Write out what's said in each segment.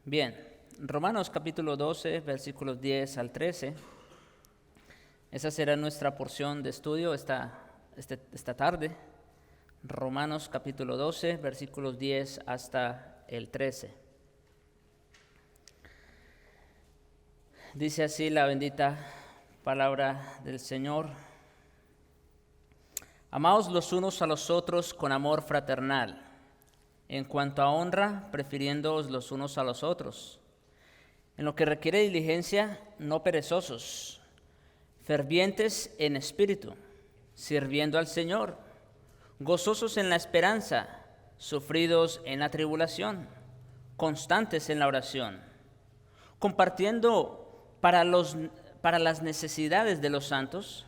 Bien, Romanos capítulo 12, versículos 10 al 13. Esa será nuestra porción de estudio esta tarde. Romanos capítulo 12, versículos 10 hasta el 13. Dice así la bendita palabra del Señor. Amaos los unos a los otros con amor fraternal. En cuanto a honra, prefiriéndoos los unos a los otros. En lo que requiere diligencia, no perezosos, fervientes en espíritu, sirviendo al Señor, gozosos en la esperanza, sufridos en la tribulación, constantes en la oración, compartiendo para las necesidades de los santos,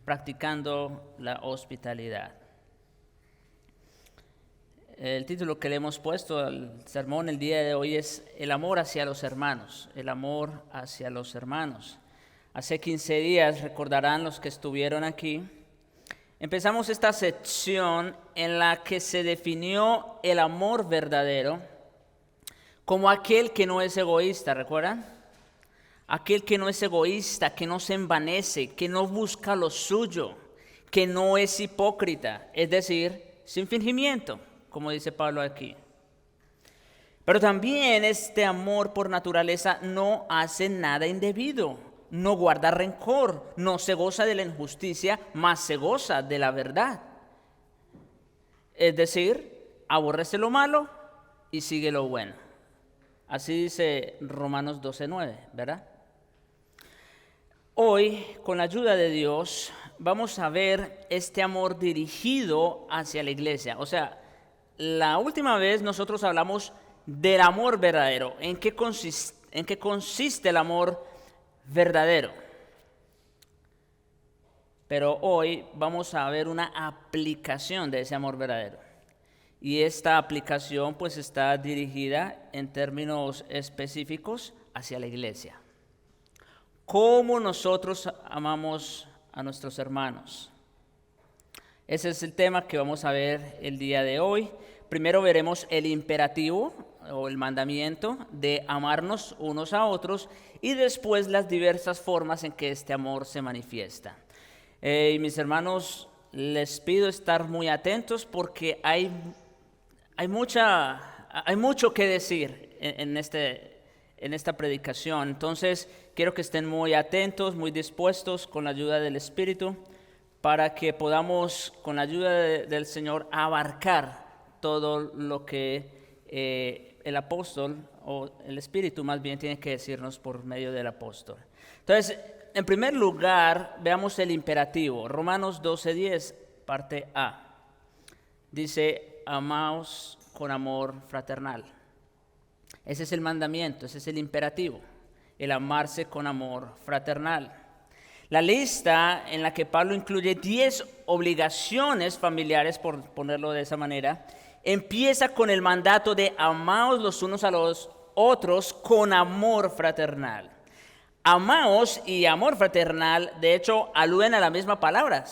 practicando la hospitalidad. El título que le hemos puesto al sermón el día de hoy es El amor hacia los hermanos, el amor hacia los hermanos. Hace 15 días, recordarán los que estuvieron aquí, empezamos esta sección en la que se definió el amor verdadero como aquel que no es egoísta, ¿recuerdan? Aquel que no es egoísta, que no se envanece, que no busca lo suyo, que no es hipócrita, es decir, sin fingimiento, como dice Pablo aquí. Pero también este amor por naturaleza no hace nada indebido, no guarda rencor, no se goza de la injusticia, mas se goza de la verdad. Es decir, aborrece lo malo y sigue lo bueno. Así dice Romanos 12:9, ¿verdad? Hoy, con la ayuda de Dios, vamos a ver este amor dirigido hacia la iglesia. O sea, la última vez nosotros hablamos del amor verdadero. ¿En qué consiste el amor verdadero? Pero hoy vamos a ver una aplicación de ese amor verdadero. Y esta aplicación pues está dirigida en términos específicos hacia la iglesia. ¿Cómo nosotros amamos a nuestros hermanos? Ese es el tema que vamos a ver el día de hoy. Primero veremos el imperativo o el mandamiento de amarnos unos a otros y después las diversas formas en que este amor se manifiesta. Y mis hermanos, les pido estar muy atentos porque hay mucho que decir en esta predicación. Entonces, quiero que estén muy atentos, muy dispuestos con la ayuda del Espíritu, para que podamos, con la ayuda del Señor, abarcar todo lo que el apóstol, o el Espíritu más bien, tiene que decirnos por medio del apóstol. Entonces, en primer lugar, veamos el imperativo. Romanos 12:10, parte A. Dice, amaos con amor fraternal. Ese es el mandamiento, ese es el imperativo, el amarse con amor fraternal. La lista en la que Pablo incluye 10 obligaciones familiares, por ponerlo de esa manera, empieza con el mandato de amaos los unos a los otros con amor fraternal. Amaos y amor fraternal, de hecho, aluden a la misma palabra,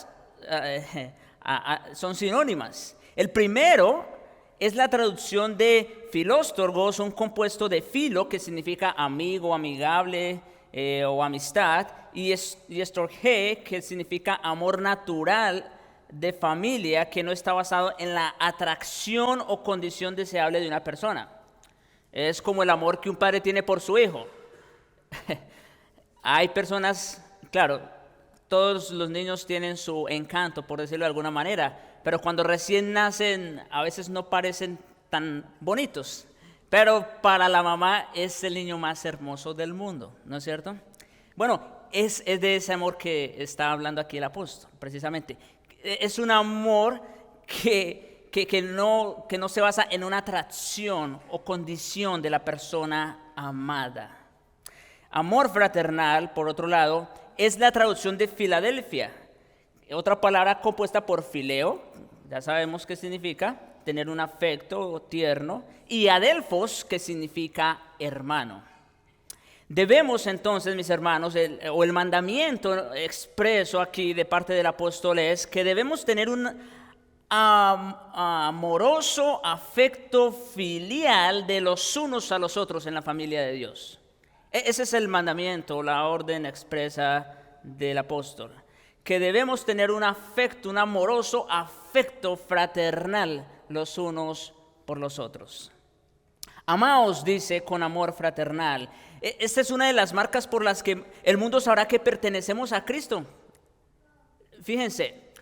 son sinónimas. El primero es la traducción de filóstorgos, un compuesto de filo que significa amigo, amigable, o amistad, y estorge, que significa amor natural de familia que no está basado en la atracción o condición deseable de una persona. Es como el amor que un padre tiene por su hijo. Hay personas, claro, todos los niños tienen su encanto, por decirlo de alguna manera, pero cuando recién nacen a veces no parecen tan bonitos. Pero para la mamá es el niño más hermoso del mundo, ¿no es cierto? Bueno, es de ese amor que está hablando aquí el apóstol, precisamente. Es un amor que no se basa en una atracción o condición de la persona amada. Amor fraternal, por otro lado, es la traducción de Filadelfia, otra palabra compuesta por fileo, ya sabemos qué significa, tener un afecto tierno, y adelphos, que significa hermano. Debemos entonces, mis hermanos, el mandamiento expreso aquí de parte del apóstol es que debemos tener un amoroso afecto filial de los unos a los otros en la familia de Dios. Ese es el mandamiento, la orden expresa del apóstol, que debemos tener un afecto, un amoroso afecto fraternal los unos por los otros. Amaos, dice, con amor fraternal. Esta es una de las marcas por las que el mundo sabrá que pertenecemos a Cristo. Fíjense,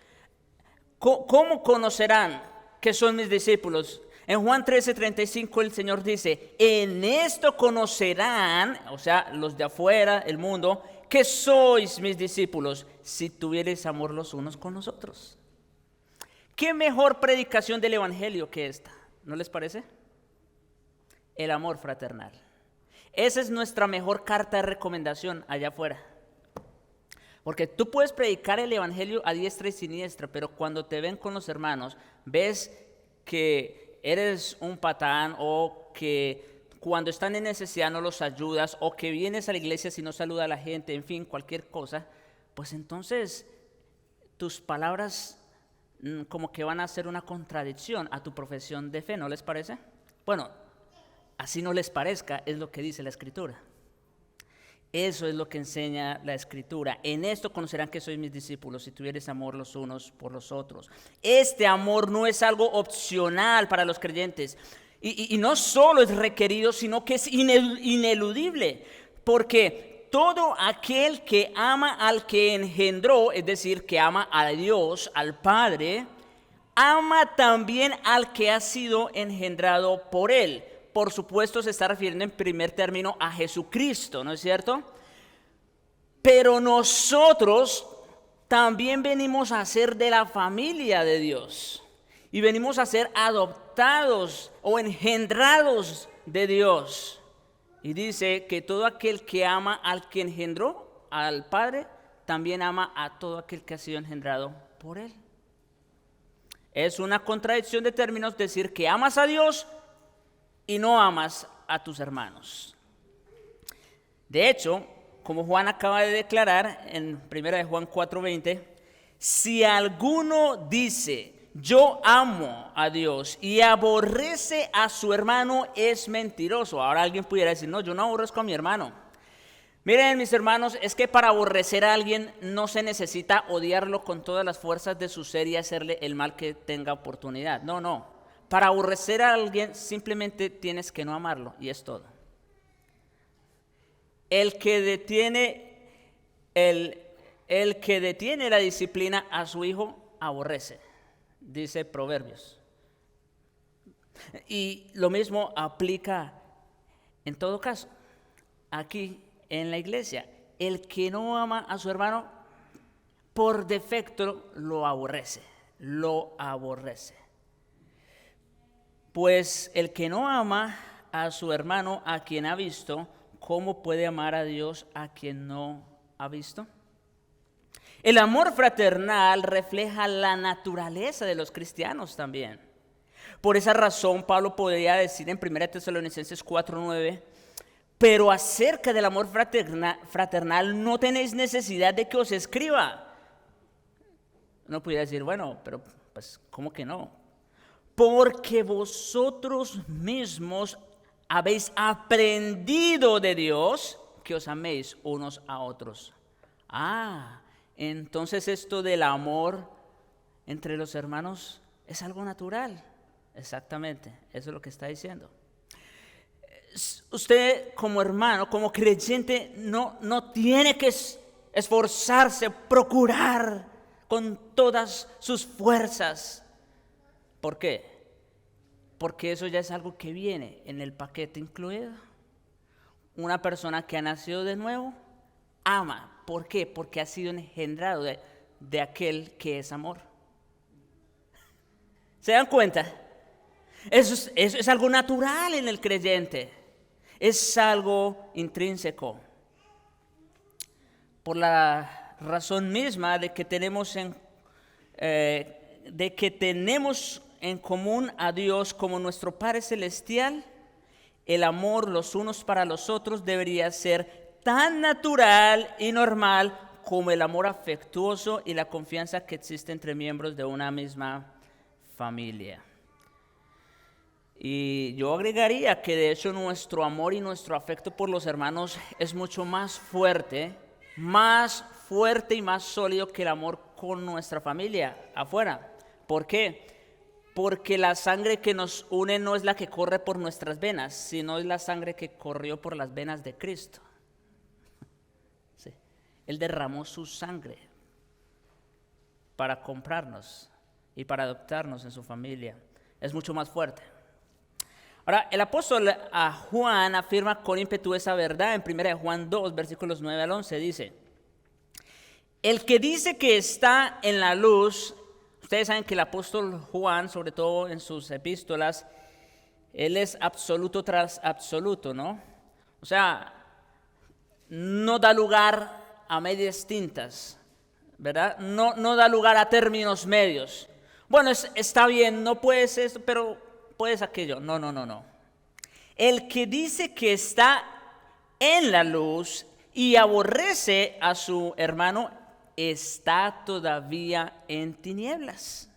¿cómo conocerán que son mis discípulos? En Juan 13:35 el Señor dice, en esto conocerán, o sea, los de afuera, el mundo, que sois mis discípulos, si tuviereis amor los unos con los otros. ¿Qué mejor predicación del Evangelio que esta? ¿No les parece? El amor fraternal. Esa es nuestra mejor carta de recomendación allá afuera. Porque tú puedes predicar el Evangelio a diestra y siniestra, pero cuando te ven con los hermanos, ves que eres un patán, o que cuando están en necesidad no los ayudas, o que vienes a la iglesia si no saluda a la gente, en fin, cualquier cosa, pues entonces tus palabras como que van a ser una contradicción a tu profesión de fe, ¿no les parece? Bueno, así no les parezca, es lo que dice la Escritura. Eso es lo que enseña la Escritura. En esto conocerán que sois mis discípulos, si tuviereis amor los unos por los otros. Este amor no es algo opcional para los creyentes. Y no solo es requerido, sino que es ineludible. Porque todo aquel que ama al que engendró, es decir, que ama a Dios, al Padre, ama también al que ha sido engendrado por Él. Por supuesto, se está refiriendo en primer término a Jesucristo, ¿no es cierto? Pero nosotros también venimos a ser de la familia de Dios. Y venimos a ser adoptados o engendrados de Dios. Y dice que todo aquel que ama al que engendró, al Padre, también ama a todo aquel que ha sido engendrado por Él. Es una contradicción de términos decir que amas a Dios y no amas a tus hermanos. De hecho, como Juan acaba de declarar en 1 Juan 4:20, si alguno dice, yo amo a Dios y aborrece a su hermano, es mentiroso. Ahora alguien pudiera decir, no, yo no aborrezco a mi hermano. Miren, mis hermanos, es que para aborrecer a alguien no se necesita odiarlo con todas las fuerzas de su ser y hacerle el mal que tenga oportunidad. No. Para aborrecer a alguien simplemente tienes que no amarlo y es todo. El que detiene la disciplina a su hijo aborrece, dice Proverbios. Y lo mismo aplica en todo caso aquí en la iglesia. El que no ama a su hermano por defecto lo aborrece. Pues el que no ama a su hermano a quien ha visto, ¿cómo puede amar a Dios a quien no ha visto? El amor fraternal refleja la naturaleza de los cristianos también. Por esa razón, Pablo podría decir en 1 Tesalonicenses 4:9, pero acerca del amor fraternal no tenéis necesidad de que os escriba. Uno pudiera decir, bueno, pero pues, ¿cómo que no? Porque vosotros mismos habéis aprendido de Dios que os améis unos a otros. Entonces esto del amor entre los hermanos es algo natural. Exactamente, eso es lo que está diciendo. Usted como hermano, como creyente, no tiene que esforzarse, procurar con todas sus fuerzas. ¿Por qué? Porque eso ya es algo que viene en el paquete incluido. Una persona que ha nacido de nuevo ama. ¿Por qué? Porque ha sido engendrado de aquel que es amor. ¿Se dan cuenta? Eso es algo natural en el creyente. Es algo intrínseco. Por la razón misma de que tenemos en común a Dios como nuestro Padre Celestial, el amor los unos para los otros debería ser tan natural y normal como el amor afectuoso y la confianza que existe entre miembros de una misma familia. Y yo agregaría que de hecho nuestro amor y nuestro afecto por los hermanos es mucho más fuerte y más sólido que el amor con nuestra familia afuera. ¿Por qué? Porque la sangre que nos une no es la que corre por nuestras venas, sino es la sangre que corrió por las venas de Cristo. Sí. Él derramó su sangre para comprarnos y para adoptarnos en su familia. Es mucho más fuerte. Ahora, el apóstol Juan afirma con ímpetu esa verdad en 1 Juan 2, versículos 9 al 11. Dice: el que dice que está en la luz, ustedes saben que el apóstol Juan, sobre todo en sus epístolas, él es absoluto tras absoluto, ¿no? O sea, no da lugar a medias tintas, ¿verdad? No da lugar a términos medios. Bueno, está bien, no puedes esto, pero puedes aquello. No. El que dice que está en la luz y aborrece a su hermano, está todavía en tinieblas.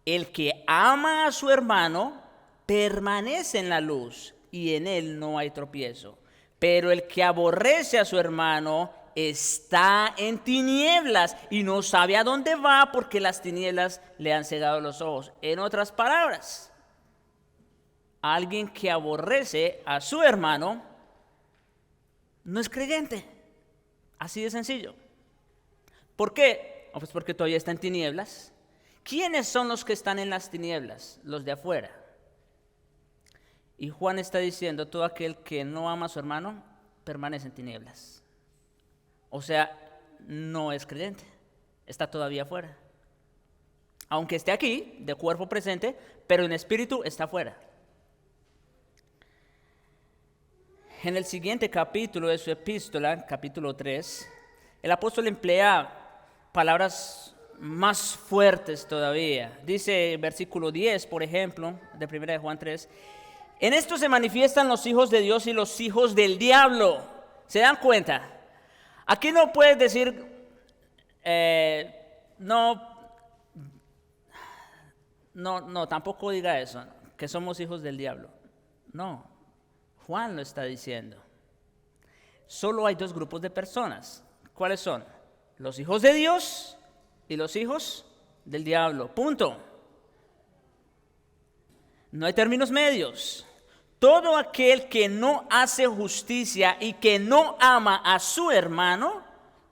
El que ama a su hermano permanece en la luz y en él no hay tropiezo. Pero el que aborrece a su hermano está en tinieblas y no sabe a dónde va porque las tinieblas le han cegado los ojos. En otras palabras, alguien que aborrece a su hermano no es creyente. Así de sencillo. ¿Por qué? Pues porque todavía está en tinieblas. ¿Quiénes son los que están en las tinieblas? Los de afuera. Y Juan está diciendo: todo aquel que no ama a su hermano permanece en tinieblas. O sea, no es creyente. Está todavía afuera. Aunque esté aquí, de cuerpo presente, pero en espíritu está afuera. En el siguiente capítulo de su epístola, capítulo 3, el apóstol emplea palabras más fuertes todavía. Dice versículo 10, por ejemplo, de 1 Juan 3, en esto se manifiestan los hijos de Dios y los hijos del diablo. ¿Se dan cuenta? Aquí no puedes decir, no, tampoco diga eso, que somos hijos del diablo. No, Juan lo está diciendo. Solo hay dos grupos de personas. ¿Cuáles son? Los hijos de Dios y los hijos del diablo. Punto. No hay términos medios. Todo aquel que no hace justicia y que no ama a su hermano,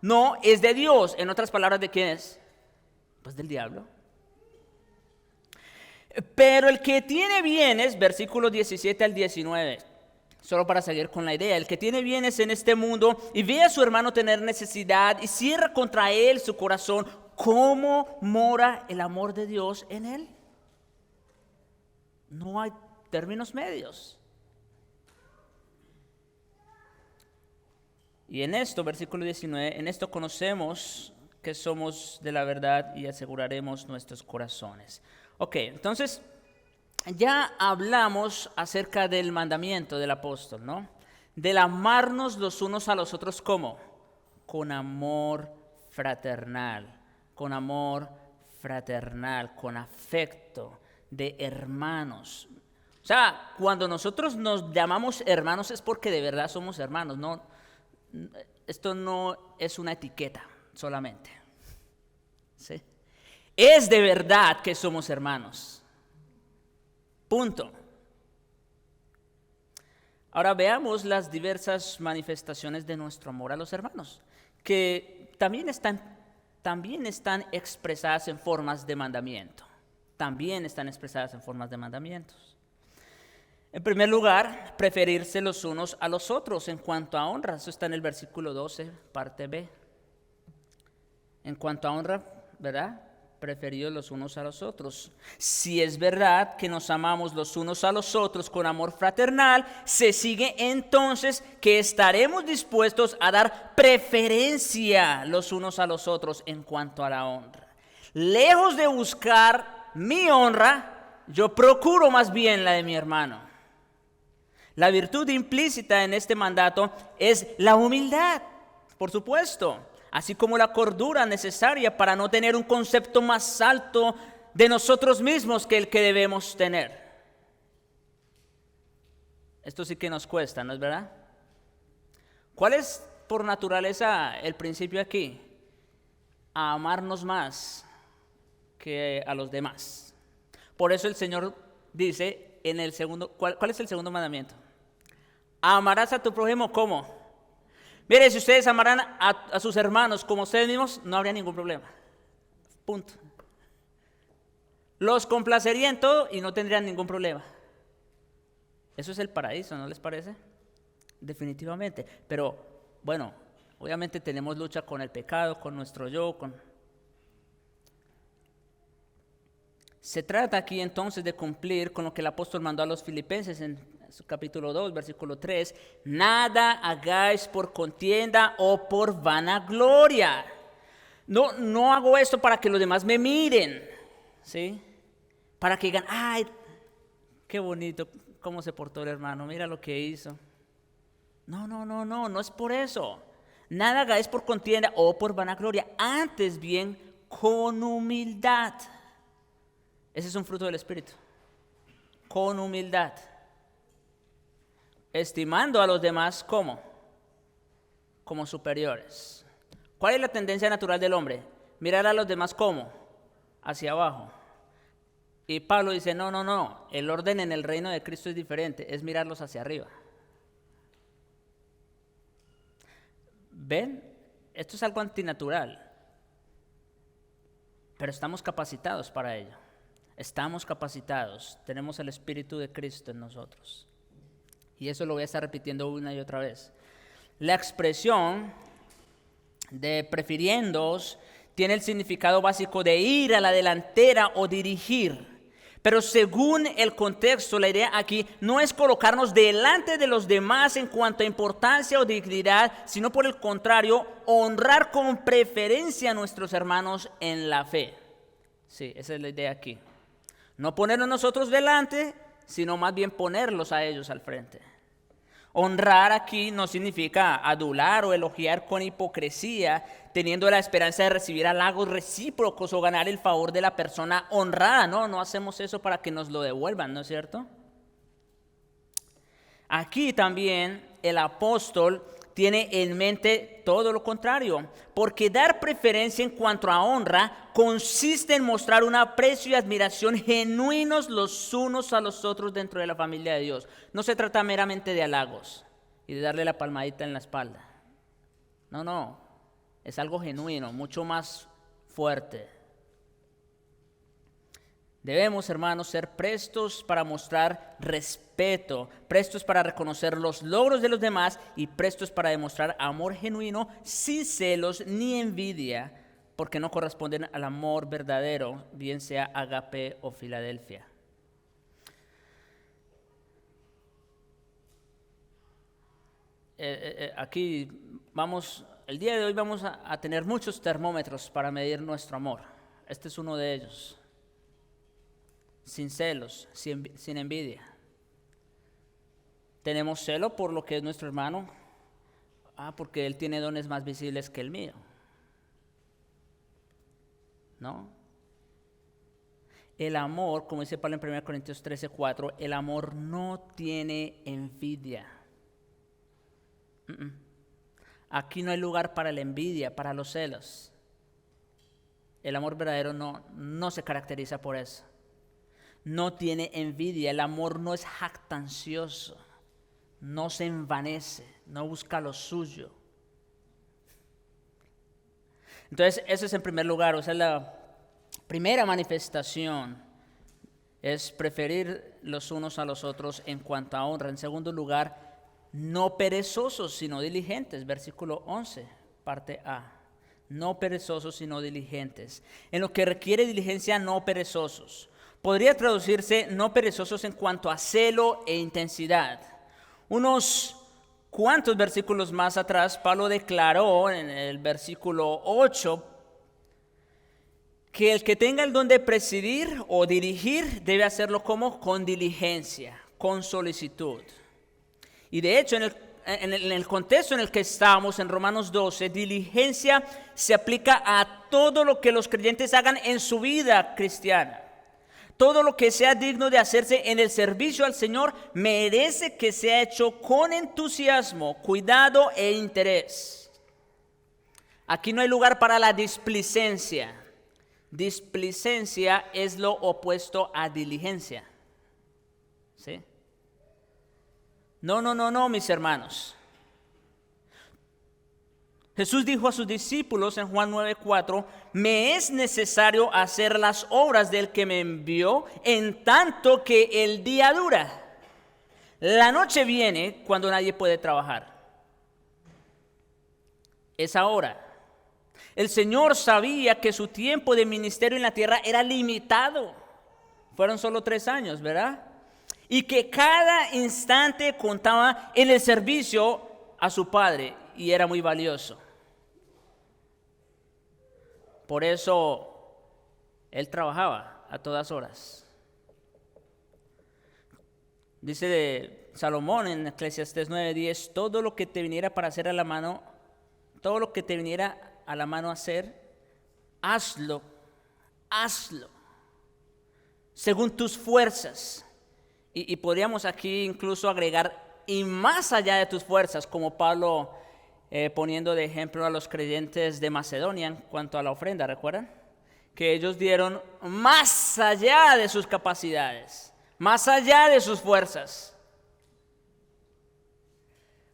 no es de Dios. En otras palabras, ¿de quién es? Pues del diablo. Pero el que tiene bienes, versículos 17 al 19, solo para seguir con la idea, el que tiene bienes en este mundo y ve a su hermano tener necesidad y cierra contra él su corazón, ¿cómo mora el amor de Dios en él? No hay términos medios. Y en esto, versículo 19, en esto conocemos que somos de la verdad y aseguraremos nuestros corazones. Ok, entonces ya hablamos acerca del mandamiento del apóstol, ¿no? Del amarnos los unos a los otros, ¿cómo? Con amor fraternal, con afecto de hermanos. O sea, cuando nosotros nos llamamos hermanos es porque de verdad somos hermanos, no. Esto no es una etiqueta solamente. ¿Sí? Es de verdad que somos hermanos. Punto. Ahora veamos las diversas manifestaciones de nuestro amor a los hermanos, que también están expresadas en formas de mandamiento. También están expresadas en formas de mandamientos. En primer lugar, preferirse los unos a los otros en cuanto a honra. Eso está en el versículo 12, parte B. En cuanto a honra, ¿verdad? Preferidos los unos a los otros. Si es verdad que nos amamos los unos a los otros con amor fraternal, se sigue entonces que estaremos dispuestos a dar preferencia los unos a los otros en cuanto a la honra. Lejos de buscar mi honra, yo procuro más bien la de mi hermano. La virtud implícita en este mandato es la humildad, por supuesto, así como la cordura necesaria para no tener un concepto más alto de nosotros mismos que el que debemos tener. Esto sí que nos cuesta, ¿no es verdad? ¿Cuál es por naturaleza el principio aquí? A amarnos más que a los demás. Por eso el Señor dice en el segundo, ¿cuál es el segundo mandamiento? Amarás a tu prójimo ¿cómo? Mire, si ustedes amaran a sus hermanos como ustedes mismos, no habría ningún problema. Punto. Los complacería en todo y no tendrían ningún problema. Eso es el paraíso, ¿no les parece? Definitivamente. Pero, bueno, obviamente tenemos lucha con el pecado, con nuestro yo, Se trata aquí entonces de cumplir con lo que el apóstol mandó a los filipenses en su capítulo 2, versículo 3. Nada hagáis por contienda o por vanagloria. No hago esto para que los demás me miren, ¿sí? Para que digan, ay, qué bonito, cómo se portó el hermano, mira lo que hizo. No es por eso. Nada hagáis por contienda o por vanagloria, antes bien con humildad. Ese es un fruto del Espíritu. Con humildad. Estimando a los demás ¿cómo? Como superiores. ¿Cuál es la tendencia natural del hombre? Mirar a los demás ¿cómo? Hacia abajo. Y Pablo dice, no, el orden en el reino de Cristo es diferente, es mirarlos hacia arriba. ¿Ven? Esto es algo antinatural, pero estamos capacitados para ello. Estamos capacitados, tenemos el Espíritu de Cristo en nosotros. Y eso lo voy a estar repitiendo una y otra vez. La expresión de prefiriéndoos tiene el significado básico de ir a la delantera o dirigir. Pero según el contexto, la idea aquí no es colocarnos delante de los demás en cuanto a importancia o dignidad, sino por el contrario, honrar con preferencia a nuestros hermanos en la fe. Sí, esa es la idea aquí. No ponernos nosotros delante, sino más bien ponerlos a ellos al frente. Honrar aquí no significa adular o elogiar con hipocresía, teniendo la esperanza de recibir halagos recíprocos o ganar el favor de la persona honrada. No hacemos eso para que nos lo devuelvan, ¿no es cierto? Aquí también el apóstol tiene en mente todo lo contrario, porque dar preferencia en cuanto a honra consiste en mostrar un aprecio y admiración genuinos los unos a los otros dentro de la familia de Dios. No se trata meramente de halagos y de darle la palmadita en la espalda. No, es algo genuino, mucho más fuerte. Debemos, hermanos, ser prestos para mostrar respeto, prestos para reconocer los logros de los demás y prestos para demostrar amor genuino sin celos ni envidia, porque no corresponden al amor verdadero, bien sea Agape o Filadelfia. Aquí el día de hoy vamos a tener muchos termómetros para medir nuestro amor. Este es uno de ellos. Sin celos, sin envidia. Tenemos celo por lo que es nuestro hermano, porque él tiene dones más visibles que el mío. ¿No? El amor, como dice Pablo en 1 Corintios 13:4, el amor no tiene envidia. Aquí no hay lugar para la envidia, para los celos. El amor verdadero no se caracteriza por eso. No tiene envidia, el amor no es jactancioso, no se envanece, no busca lo suyo. Entonces, eso es en primer lugar, o sea, la primera manifestación es preferir los unos a los otros en cuanto a honra. En segundo lugar, no perezosos, sino diligentes, versículo 11, parte A. No perezosos, sino diligentes. En lo que requiere diligencia, no perezosos. Podría traducirse no perezosos en cuanto a celo e intensidad. Unos cuantos versículos más atrás, Pablo declaró en el versículo 8 que el que tenga el don de presidir o dirigir debe hacerlo como con diligencia, con solicitud. Y de hecho, en el contexto en el que estamos, en Romanos 12, diligencia se aplica a todo lo que los creyentes hagan en su vida cristiana. Todo lo que sea digno de hacerse en el servicio al Señor merece que sea hecho con entusiasmo, cuidado e interés. Aquí no hay lugar para la displicencia. Displicencia es lo opuesto a diligencia. ¿Sí? No, mis hermanos. Jesús dijo a sus discípulos en Juan 9:4, me es necesario hacer las obras del que me envió en tanto que el día dura. La noche viene cuando nadie puede trabajar. Es ahora. El Señor sabía que su tiempo de ministerio en la tierra era limitado. Fueron solo 3 años, ¿verdad? Y que cada instante contaba en el servicio a su Padre y era muy valioso. Por eso Él trabajaba a todas horas. Dice de Salomón en Eclesiastés 9:10, todo lo que te viniera para hacer a la mano, todo lo que te viniera a la mano hacer, hazlo, según tus fuerzas. Y podríamos aquí incluso agregar, y más allá de tus fuerzas, como Pablo poniendo de ejemplo a los creyentes de Macedonia en cuanto a la ofrenda, ¿recuerdan? Que ellos dieron más allá de sus capacidades, más allá de sus fuerzas.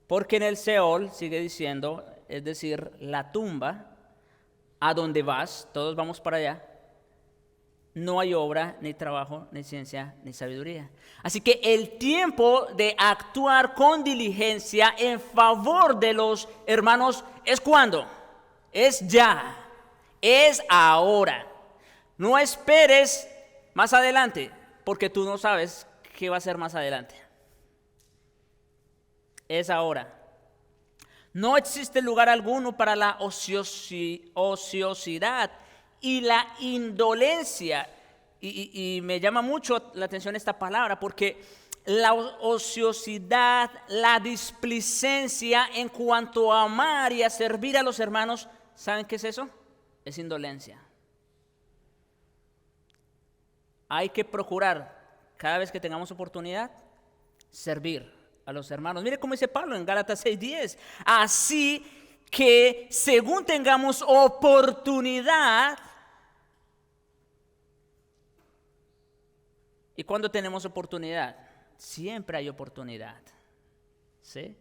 Porque en el Seol, sigue diciendo, es decir, la tumba, a donde vas, todos vamos para allá, no hay obra, ni trabajo, ni ciencia, ni sabiduría. Así que el tiempo de actuar con diligencia en favor de los hermanos es cuando, es ya, es ahora. No esperes más adelante, porque tú no sabes qué va a ser más adelante. Es ahora. No existe lugar alguno para la ociosidad y la indolencia. Y me llama mucho la atención esta palabra, porque la ociosidad, la displicencia en cuanto a amar y a servir a los hermanos, ¿saben qué es eso? Es indolencia. Hay que procurar, cada vez que tengamos oportunidad, servir a los hermanos. Mire cómo dice Pablo en Gálatas 6:10. Así que según tengamos oportunidad. ¿Y cuándo tenemos oportunidad? Siempre hay oportunidad. ¿Sí?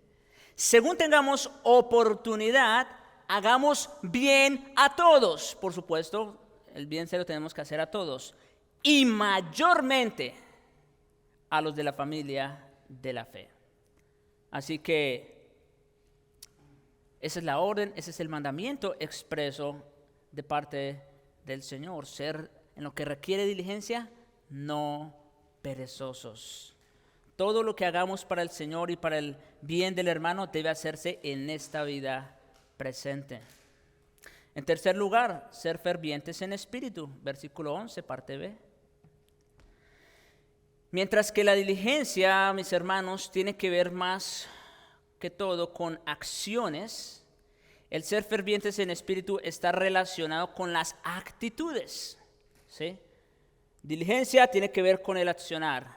Según tengamos oportunidad, hagamos bien a todos. Por supuesto, el bien se lo tenemos que hacer a todos. Y mayormente a los de la familia de la fe. Así que esa es la orden, ese es el mandamiento expreso de parte del Señor. Ser en lo que requiere diligencia, no perezosos. Todo lo que hagamos para el Señor y para el bien del hermano debe hacerse en esta vida presente. En tercer lugar, ser fervientes en espíritu. Versículo 11, parte B. Mientras que la diligencia, mis hermanos, tiene que ver más que todo con acciones, el ser fervientes en espíritu está relacionado con las actitudes. ¿Sí? Diligencia tiene que ver con el accionar.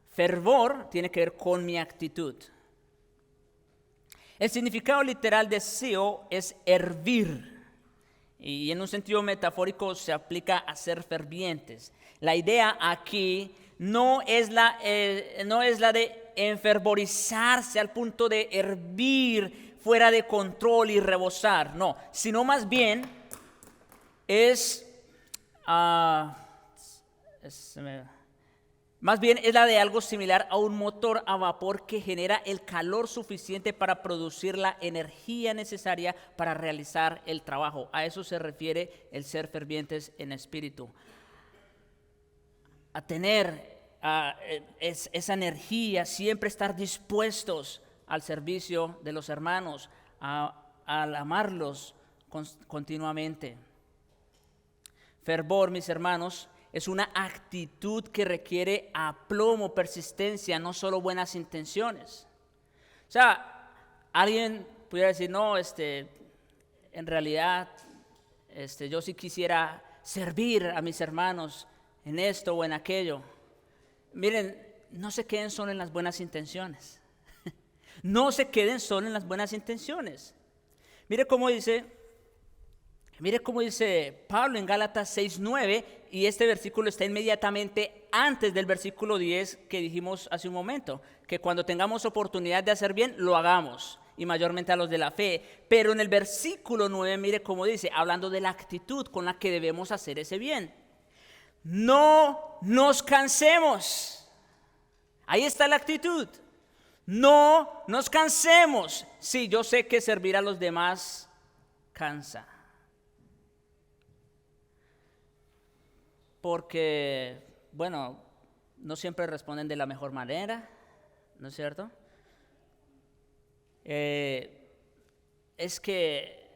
Fervor tiene que ver con mi actitud. El significado literal de deseo es hervir. Y en un sentido metafórico se aplica a ser fervientes. La idea aquí no es la de enfervorizarse al punto de hervir fuera de control y rebosar. No, sino más bien es la de algo similar a un motor a vapor que genera el calor suficiente para producir la energía necesaria para realizar el trabajo. A eso se refiere el ser fervientes en espíritu. A tener esa energía, siempre estar dispuestos al servicio de los hermanos, al amarlos continuamente. Fervor, mis hermanos, es una actitud que requiere aplomo, persistencia, no solo buenas intenciones. O sea, alguien pudiera decir, no, en realidad, yo sí quisiera servir a mis hermanos en esto o en aquello. Miren, no se queden solo en las buenas intenciones. No se queden solo en las buenas intenciones. Mire cómo dice Pablo en Gálatas 6:9, y este versículo está inmediatamente antes del versículo 10 que dijimos hace un momento, que cuando tengamos oportunidad de hacer bien, lo hagamos, y mayormente a los de la fe. Pero en el versículo 9, mire cómo dice, hablando de la actitud con la que debemos hacer ese bien. No nos cansemos. Ahí está la actitud. No nos cansemos. Sí, yo sé que servir a los demás cansa. Porque, bueno, no siempre responden de la mejor manera, ¿no es cierto? Es que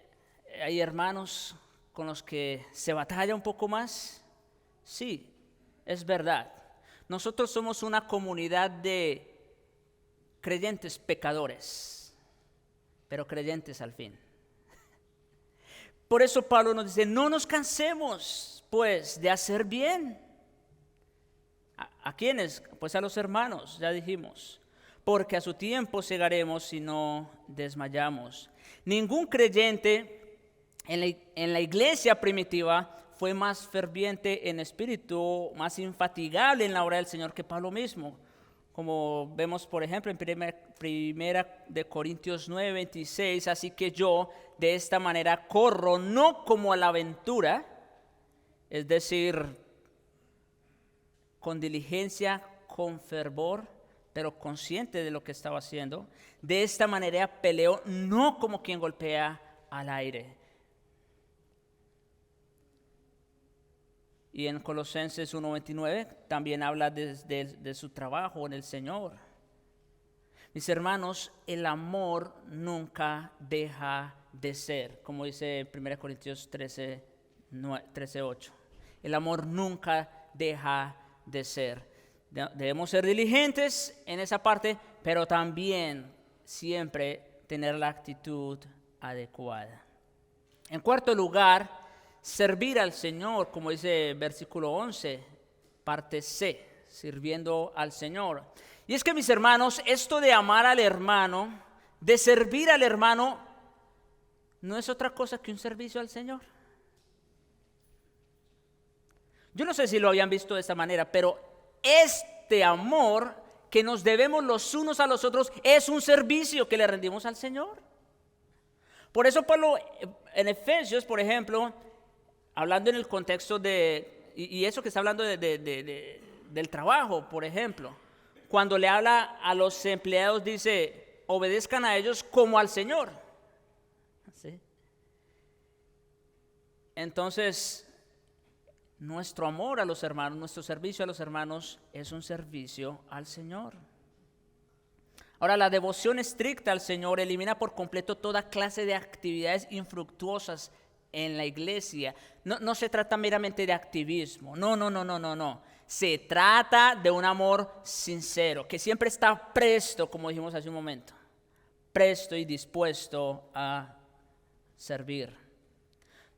hay hermanos con los que se batalla un poco más. Sí, es verdad. Nosotros somos una comunidad de creyentes pecadores, pero creyentes al fin. Por eso Pablo nos dice, no nos cansemos, pues, de hacer bien. ¿A quiénes? Pues a los hermanos, ya dijimos. Porque a su tiempo segaremos si no desmayamos. Ningún creyente en la iglesia primitiva fue más ferviente en espíritu, más infatigable en la obra del Señor que Pablo mismo. Como vemos, por ejemplo, en primera de Corintios 9:26, así que yo de esta manera corro, no como a la aventura, es decir, con diligencia, con fervor, pero consciente de lo que estaba haciendo. De esta manera peleo, no como quien golpea al aire. Y en Colosenses 1:29 también habla de su trabajo en el Señor. Mis hermanos, el amor nunca deja de ser, como dice 1 Corintios 13:8. El amor nunca deja de ser. Debemos ser diligentes en esa parte, pero también siempre tener la actitud adecuada. En cuarto lugar, servir al Señor, como dice versículo 11, parte C, sirviendo al Señor. Y es que, mis hermanos, esto de amar al hermano, de servir al hermano, no es otra cosa que un servicio al Señor. Yo no sé si lo habían visto de esta manera, pero este amor que nos debemos los unos a los otros es un servicio que le rendimos al Señor. Por eso Pablo en Efesios, por ejemplo, hablando en el contexto y eso que está hablando del trabajo, por ejemplo, cuando le habla a los empleados dice, obedezcan a ellos como al Señor. ¿Sí? Entonces, nuestro amor a los hermanos, nuestro servicio a los hermanos es un servicio al Señor. Ahora, la devoción estricta al Señor elimina por completo toda clase de actividades infructuosas en la iglesia. No se trata meramente de activismo. No. Se trata de un amor sincero, que siempre está presto, como dijimos hace un momento, presto y dispuesto a servir.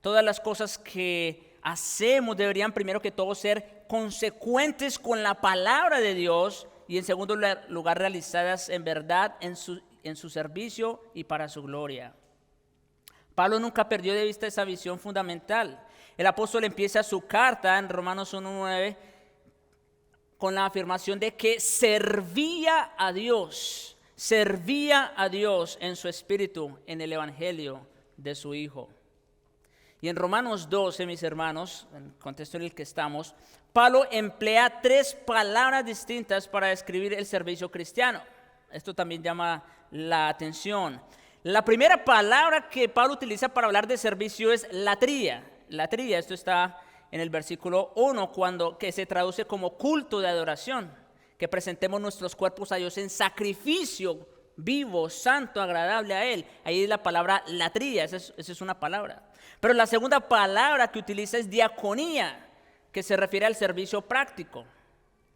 Todas las cosas que hacemos deberían primero que todo ser consecuentes con la palabra de Dios y en segundo lugar realizadas en verdad en su servicio y para su gloria. Pablo nunca perdió de vista esa visión fundamental. El apóstol empieza su carta en Romanos 1:9 con la afirmación de que servía a Dios en su espíritu, en el evangelio de su Hijo. Y en Romanos 12, mis hermanos, en el contexto en el que estamos, Pablo emplea 3 palabras distintas para describir el servicio cristiano. Esto también llama la atención. La primera palabra que Pablo utiliza para hablar de servicio es latría. Latría, esto está en el versículo 1, que se traduce como culto de adoración, que presentemos nuestros cuerpos a Dios en sacrificio vivo, santo, agradable a Él. Ahí es la palabra latría, esa es una palabra. Pero la segunda palabra que utiliza es diaconía, que se refiere al servicio práctico.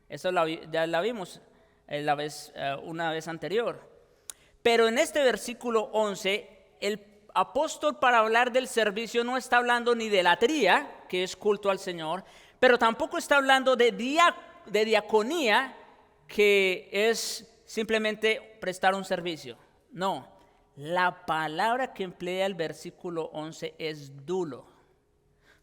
Eso ya la vimos una vez anterior. Pero en este versículo 11, el apóstol, para hablar del servicio, no está hablando ni de latría, que es culto al Señor, pero tampoco está hablando de diaconía, que es simplemente prestar un servicio. No, la palabra que emplea el versículo 11 es dulo.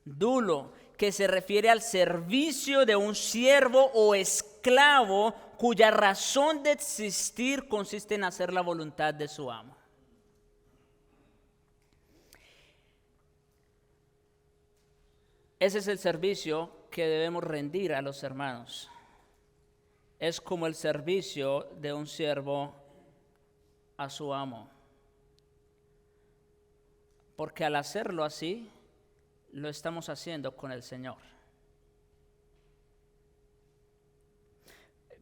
Dulo, que se refiere al servicio de un siervo o esclavo cuya razón de existir consiste en hacer la voluntad de su amo. Ese es el servicio que debemos rendir a los hermanos. Es como el servicio de un siervo a su amo. Porque al hacerlo así, lo estamos haciendo con el Señor.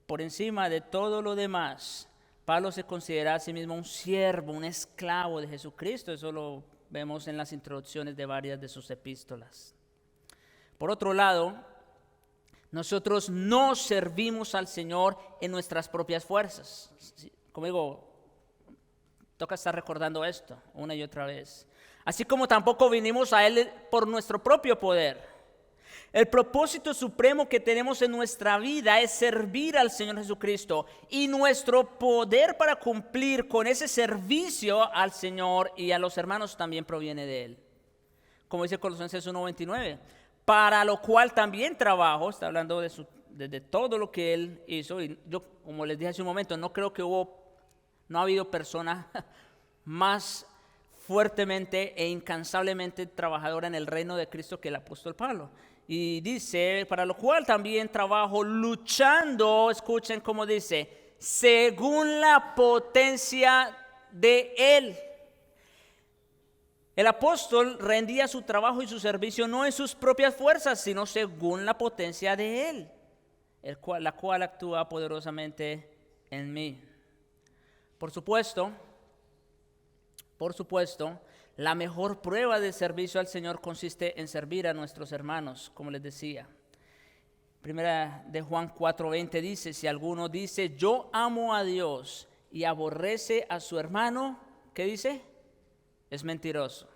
Por encima de todo lo demás, Pablo se considera a sí mismo un siervo, un esclavo de Jesucristo. Eso lo vemos en las introducciones de varias de sus epístolas. Por otro lado, nosotros no servimos al Señor en nuestras propias fuerzas. Como digo, toca estar recordando esto una y otra vez. Así como tampoco vinimos a Él por nuestro propio poder. El propósito supremo que tenemos en nuestra vida es servir al Señor Jesucristo. Y nuestro poder para cumplir con ese servicio al Señor y a los hermanos también proviene de Él. Como dice Colosenses 1:29. Para lo cual también trabajo, está hablando de todo lo que Él hizo. Y yo, como les dije hace un momento, no creo que no ha habido persona más fuertemente e incansablemente trabajadora en el reino de Cristo que el apóstol Pablo. Y dice, para lo cual también trabajo luchando, escuchen cómo dice, según la potencia de Él. El apóstol rendía su trabajo y su servicio no en sus propias fuerzas, sino según la potencia de Él, la cual actúa poderosamente en mí. Por supuesto, la mejor prueba de servicio al Señor consiste en servir a nuestros hermanos, como les decía. Primera de Juan 4:20 dice, si alguno dice, yo amo a Dios y aborrece a su hermano, ¿qué dice? Es mentiroso.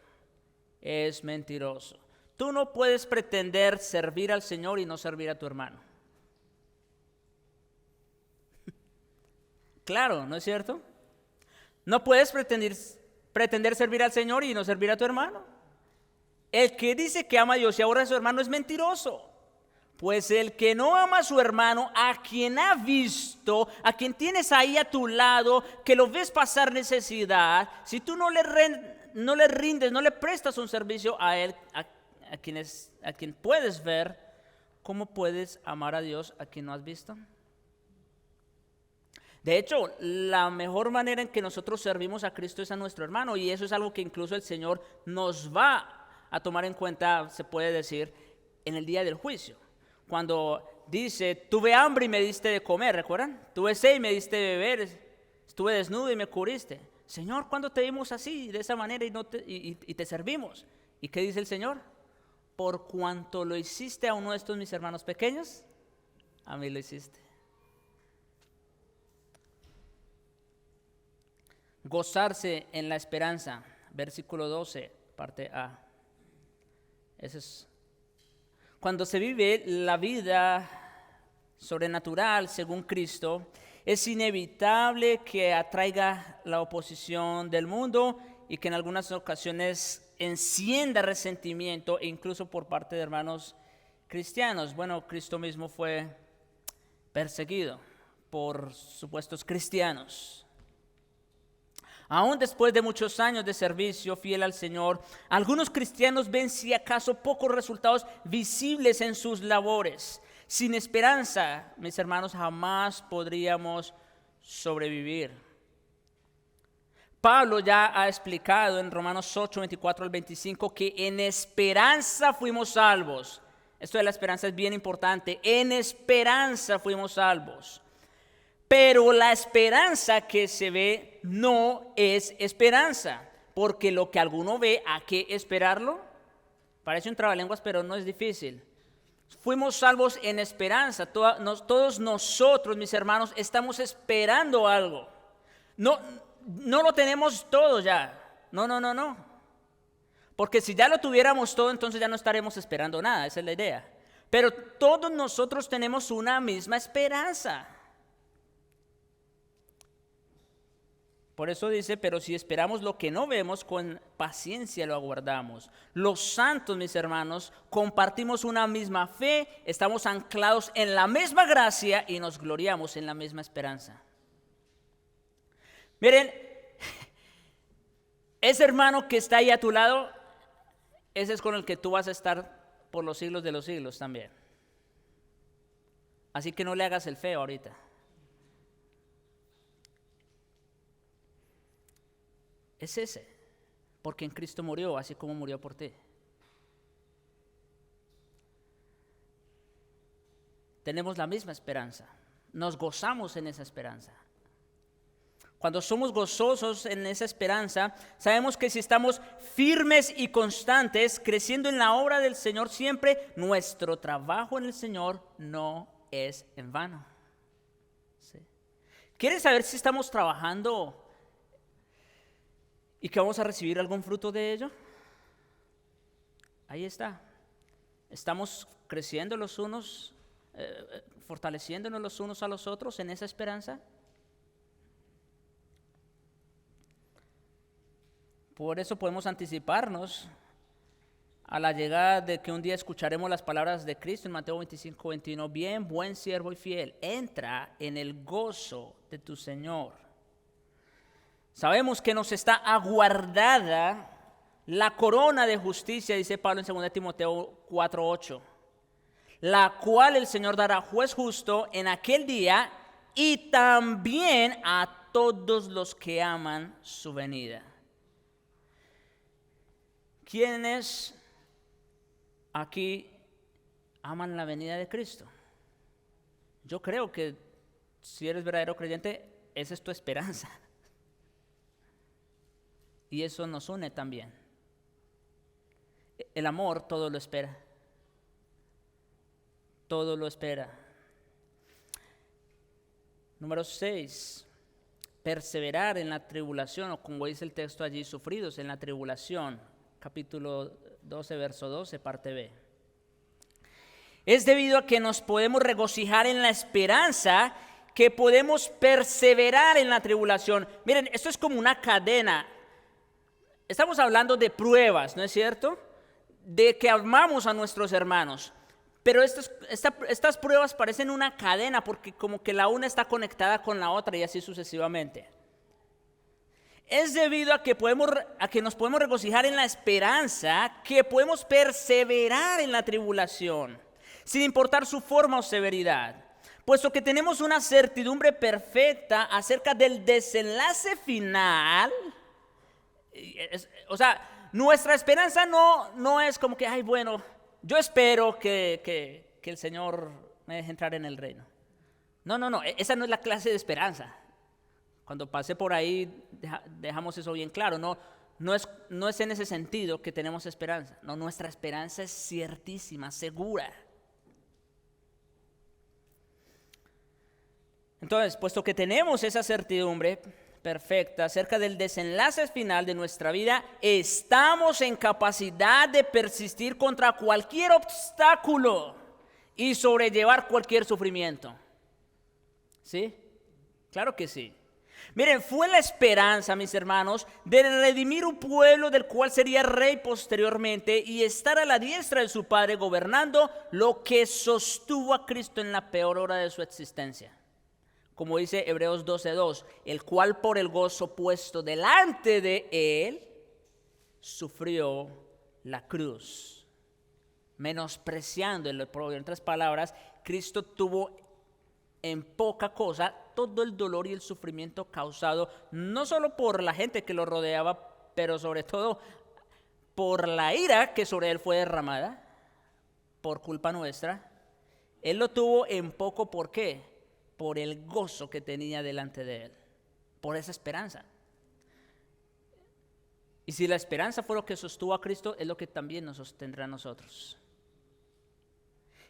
Es mentiroso. Tú no puedes pretender servir al Señor y no servir a tu hermano. Claro, ¿no es cierto? No puedes pretender servir al Señor y no servir a tu hermano. El que dice que ama a Dios y aborrece a su hermano es mentiroso. Pues el que no ama a su hermano, a quien ha visto, a quien tienes ahí a tu lado, que lo ves pasar necesidad, si tú no le rindes, no le prestas un servicio a él, a quien puedes ver, ¿cómo puedes amar a Dios a quien no has visto? De hecho, la mejor manera en que nosotros servimos a Cristo es a nuestro hermano, y eso es algo que incluso el Señor nos va a tomar en cuenta, se puede decir, en el día del juicio. Cuando dice, tuve hambre y me diste de comer, ¿recuerdan? Tuve sed y me diste de beber, estuve desnudo y me cubriste. Señor, ¿cuándo te vimos así, de esa manera y te servimos? ¿Y qué dice el Señor? Por cuanto lo hiciste a uno de estos mis hermanos pequeños, a mí lo hiciste. Gozarse en la esperanza, versículo 12, parte A. Ese es cuando se vive la vida sobrenatural según Cristo, es inevitable que atraiga la oposición del mundo y que en algunas ocasiones encienda resentimiento, incluso por parte de hermanos cristianos. Bueno, Cristo mismo fue perseguido por supuestos cristianos. Aún después de muchos años de servicio fiel al Señor, algunos cristianos ven si acaso pocos resultados visibles en sus labores. Sin esperanza, mis hermanos, jamás podríamos sobrevivir. Pablo ya ha explicado en Romanos 8, 24 al 25 que en esperanza fuimos salvos. Esto de la esperanza es bien importante. En esperanza fuimos salvos. Pero la esperanza que se ve no es esperanza, porque lo que alguno ve, ¿a qué esperarlo? Parece un trabalenguas, pero no es difícil. Fuimos salvos en esperanza. Todos nosotros, mis hermanos, estamos esperando algo. no lo tenemos todo ya. No. Porque si ya lo tuviéramos todo, entonces ya no estaremos esperando nada, esa es la idea. Pero todos nosotros tenemos una misma esperanza. Por eso dice, pero si esperamos lo que no vemos, con paciencia lo aguardamos. Los santos, mis hermanos, compartimos una misma fe, estamos anclados en la misma gracia y nos gloriamos en la misma esperanza. Miren, ese hermano que está ahí a tu lado, ese es con el que tú vas a estar por los siglos de los siglos también. Así que no le hagas el feo ahorita. Es ese, porque en Cristo murió, así como murió por ti. Tenemos la misma esperanza, nos gozamos en esa esperanza. Cuando somos gozosos en esa esperanza, sabemos que si estamos firmes y constantes, creciendo en la obra del Señor siempre, nuestro trabajo en el Señor no es en vano. ¿Sí? ¿Quieres saber si estamos trabajando y que vamos a recibir algún fruto de ello? Ahí está. Estamos creciendo los unos, fortaleciéndonos los unos a los otros en esa esperanza. Por eso podemos anticiparnos a la llegada de que un día escucharemos las palabras de Cristo en Mateo 25:21. Bien, buen siervo y fiel, entra en el gozo de tu Señor. Sabemos que nos está aguardada la corona de justicia, dice Pablo en 2 Timoteo 4:8, la cual el Señor dará juez justo en aquel día y también a todos los que aman su venida. ¿Quiénes aquí aman la venida de Cristo? Yo creo que si eres verdadero creyente, esa es tu esperanza. Y eso nos une también. El amor todo lo espera. Todo lo espera. Número 6. Perseverar en la tribulación, o como dice el texto allí, sufridos en la tribulación. Capítulo 12, verso 12, parte B. Es debido a que nos podemos regocijar en la esperanza que podemos perseverar en la tribulación. Miren, esto es como una cadena. Estamos hablando de pruebas, ¿no es cierto? De que amamos a nuestros hermanos. Pero estas pruebas parecen una cadena porque como que la una está conectada con la otra y así sucesivamente. Es debido a que nos podemos regocijar en la esperanza, que podemos perseverar en la tribulación, sin importar su forma o severidad, puesto que tenemos una certidumbre perfecta acerca del desenlace final. O sea, nuestra esperanza no es como que, ay, bueno, yo espero que el Señor me deje entrar en el reino. No, esa no es la clase de esperanza. Cuando pase por ahí, dejamos eso bien claro. No es en ese sentido que tenemos esperanza. No, nuestra esperanza es ciertísima, segura. Entonces, puesto que tenemos esa certidumbre perfecta acerca del desenlace final de nuestra vida, estamos en capacidad de persistir contra cualquier obstáculo y sobrellevar cualquier sufrimiento. ¿Sí? Claro que sí. Miren, fue la esperanza, mis hermanos, de redimir un pueblo del cual sería rey posteriormente y estar a la diestra de su Padre gobernando, lo que sostuvo a Cristo en la peor hora de su existencia. Como dice Hebreos 12:2, el cual por el gozo puesto delante de él, sufrió la cruz, menospreciando el oprobio. En otras palabras, Cristo tuvo en poca cosa todo el dolor y el sufrimiento causado, no solo por la gente que lo rodeaba, pero sobre todo por la ira que sobre él fue derramada, por culpa nuestra. Él lo tuvo en poco, ¿por qué? Por el gozo que tenía delante de él, por esa esperanza. Y si la esperanza fue lo que sostuvo a Cristo, es lo que también nos sostendrá a nosotros.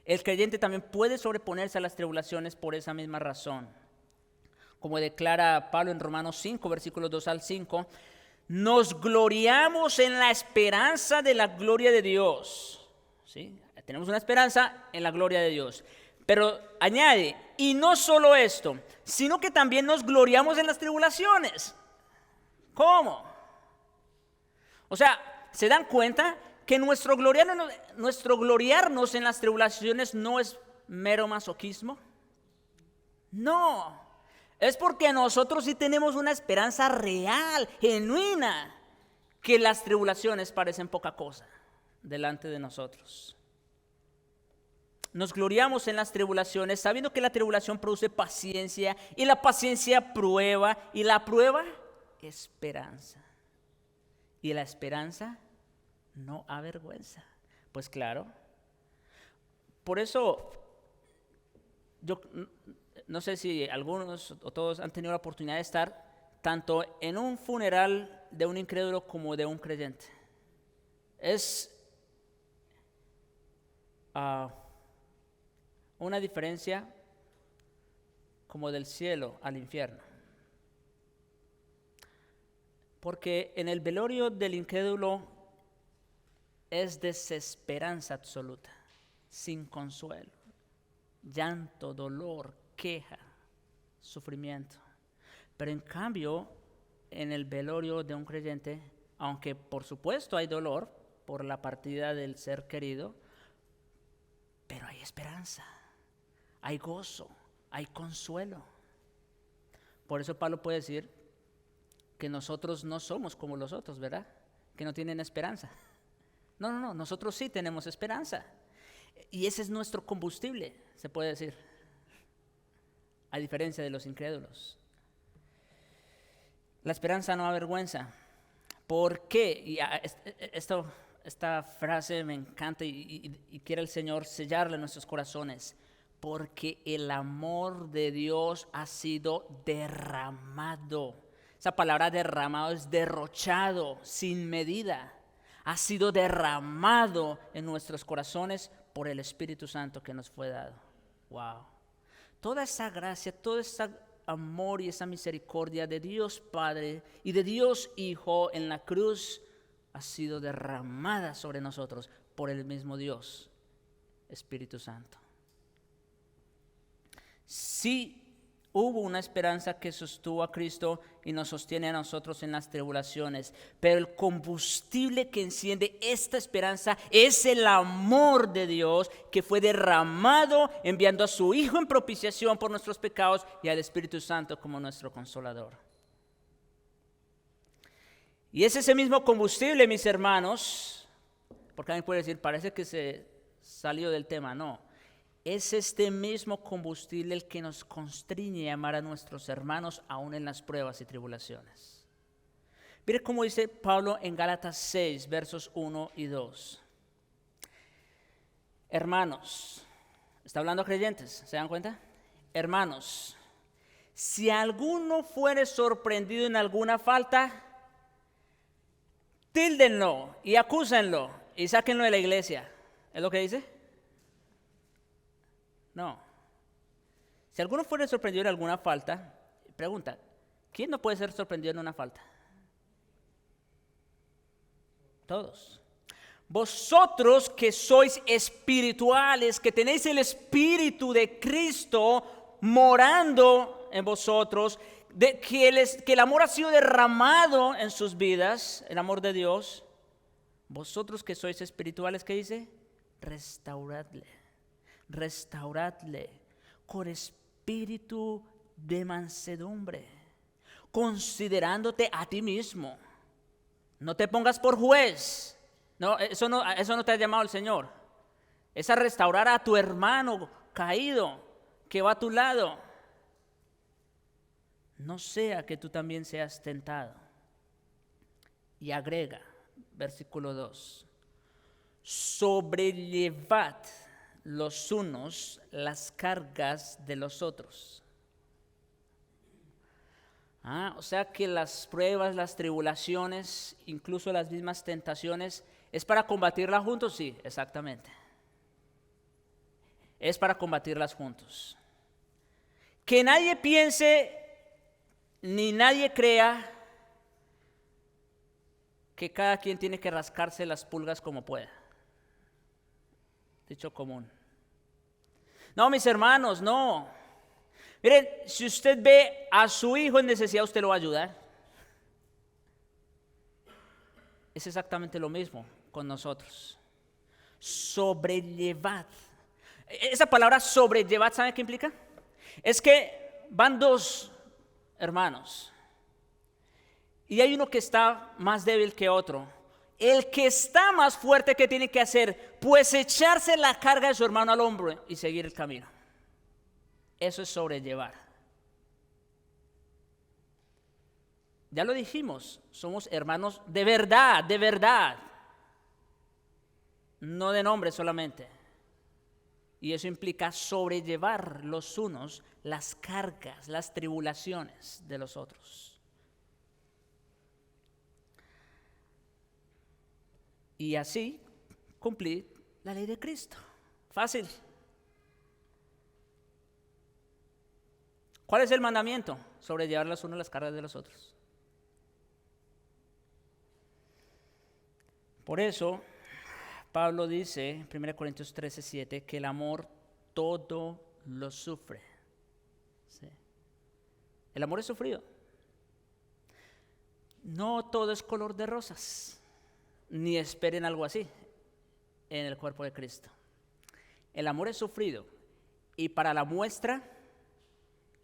El creyente también puede sobreponerse a las tribulaciones por esa misma razón. Como declara Pablo en Romanos 5, versículos 2 al 5, nos gloriamos en la esperanza de la gloria de Dios. ¿Sí? Tenemos una esperanza en la gloria de Dios. Pero añade, y no solo esto, sino que también nos gloriamos en las tribulaciones. ¿Cómo? O sea, ¿se dan cuenta que nuestro gloriarnos en las tribulaciones no es mero masoquismo? No, es porque nosotros sí tenemos una esperanza real, genuina, que las tribulaciones parecen poca cosa delante de nosotros. Nos gloriamos en las tribulaciones, sabiendo que la tribulación produce paciencia, y la paciencia prueba, y la prueba, esperanza. Y la esperanza no avergüenza. Pues claro. Por eso, yo no sé si algunos o todos han tenido la oportunidad de estar tanto en un funeral de un incrédulo como de un creyente. Es una diferencia como del cielo al infierno. Porque en el velorio del incrédulo es desesperanza absoluta, sin consuelo, llanto, dolor, queja, sufrimiento. Pero en cambio, en el velorio de un creyente, aunque por supuesto hay dolor por la partida del ser querido, pero hay esperanza, hay gozo, hay consuelo. Por eso Pablo puede decir que nosotros no somos como los otros, ¿verdad? Que no tienen esperanza. No, nosotros sí tenemos esperanza. Y ese es nuestro combustible, se puede decir, a diferencia de los incrédulos. La esperanza no avergüenza. ¿Por qué? Y esta frase me encanta y quiere el Señor sellarla en nuestros corazones. Porque el amor de Dios ha sido derramado. Esa palabra derramado es derrochado, sin medida. Ha sido derramado en nuestros corazones por el Espíritu Santo que nos fue dado. Wow. Toda esa gracia, todo ese amor y esa misericordia de Dios Padre y de Dios Hijo en la cruz ha sido derramada sobre nosotros por el mismo Dios, Espíritu Santo. Sí hubo una esperanza que sostuvo a Cristo y nos sostiene a nosotros en las tribulaciones, pero el combustible que enciende esta esperanza es el amor de Dios que fue derramado enviando a su Hijo en propiciación por nuestros pecados y al Espíritu Santo como nuestro consolador. Y es ese mismo combustible, mis hermanos, porque alguien puede decir, parece que se salió del tema. No, es este mismo combustible el que nos constriñe a amar a nuestros hermanos aún en las pruebas y tribulaciones. Mire cómo dice Pablo en Gálatas 6, versos 1 y 2. Hermanos, está hablando a creyentes, ¿se dan cuenta? Hermanos, si alguno fuere sorprendido en alguna falta, tíldenlo y acúsenlo y sáquenlo de la iglesia. ¿Es lo que dice? No. Si alguno fuere sorprendido en alguna falta, pregunta, ¿quién no puede ser sorprendido en una falta? Todos. Vosotros que sois espirituales, que tenéis el Espíritu de Cristo morando en vosotros, que el amor ha sido derramado en sus vidas, el amor de Dios. Vosotros que sois espirituales, ¿qué dice? Restauradle con espíritu de mansedumbre, considerándote a ti mismo. No te pongas por juez. No, eso no te ha llamado el Señor. Es a restaurar a tu hermano caído que va a tu lado. No sea que tú también seas tentado. Y agrega, versículo 2, sobrellevad los unos las cargas de los otros. O sea que las pruebas, las tribulaciones, incluso las mismas tentaciones, ¿es para combatirlas juntos? Sí, exactamente. Es para combatirlas juntos. Que nadie piense ni nadie crea que cada quien tiene que rascarse las pulgas como pueda. Dicho común. No, mis hermanos, no. Miren, si usted ve a su hijo en necesidad, usted lo va a ayudar. Es exactamente lo mismo con nosotros. Sobrellevad. Esa palabra sobrellevad, ¿sabe qué implica? Es que van dos hermanos y hay uno que está más débil que otro. El que está más fuerte, ¿qué tiene que hacer? Pues echarse la carga de su hermano al hombro y seguir el camino. Eso es sobrellevar. Ya lo dijimos, somos hermanos de verdad, no de nombre solamente. Y eso implica sobrellevar los unos las cargas, las tribulaciones de los otros. Y así cumplir la ley de Cristo. Fácil. ¿Cuál es el mandamiento? Sobrellevar los unos las cargas de los otros. Por eso, Pablo dice en 1 Corintios 13:7 que el amor todo lo sufre. ¿Sí? El amor es sufrido. No todo es color de rosas, ni esperen algo así en el cuerpo de Cristo. El amor es sufrido y para la muestra,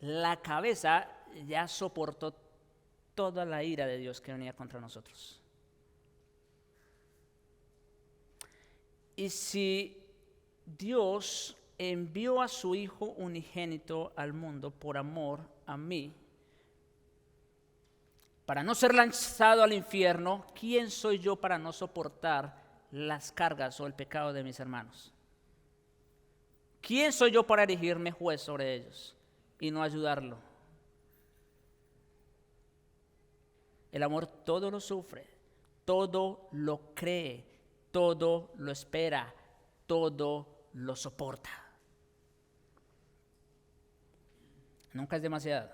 la cabeza ya soportó toda la ira de Dios que venía contra nosotros. Y si Dios envió a su Hijo unigénito al mundo por amor a mí, para no ser lanzado al infierno, ¿quién soy yo para no soportar las cargas o el pecado de mis hermanos? ¿Quién soy yo para erigirme juez sobre ellos y no ayudarlo? El amor todo lo sufre, todo lo cree, todo lo espera, todo lo soporta. Nunca es demasiado.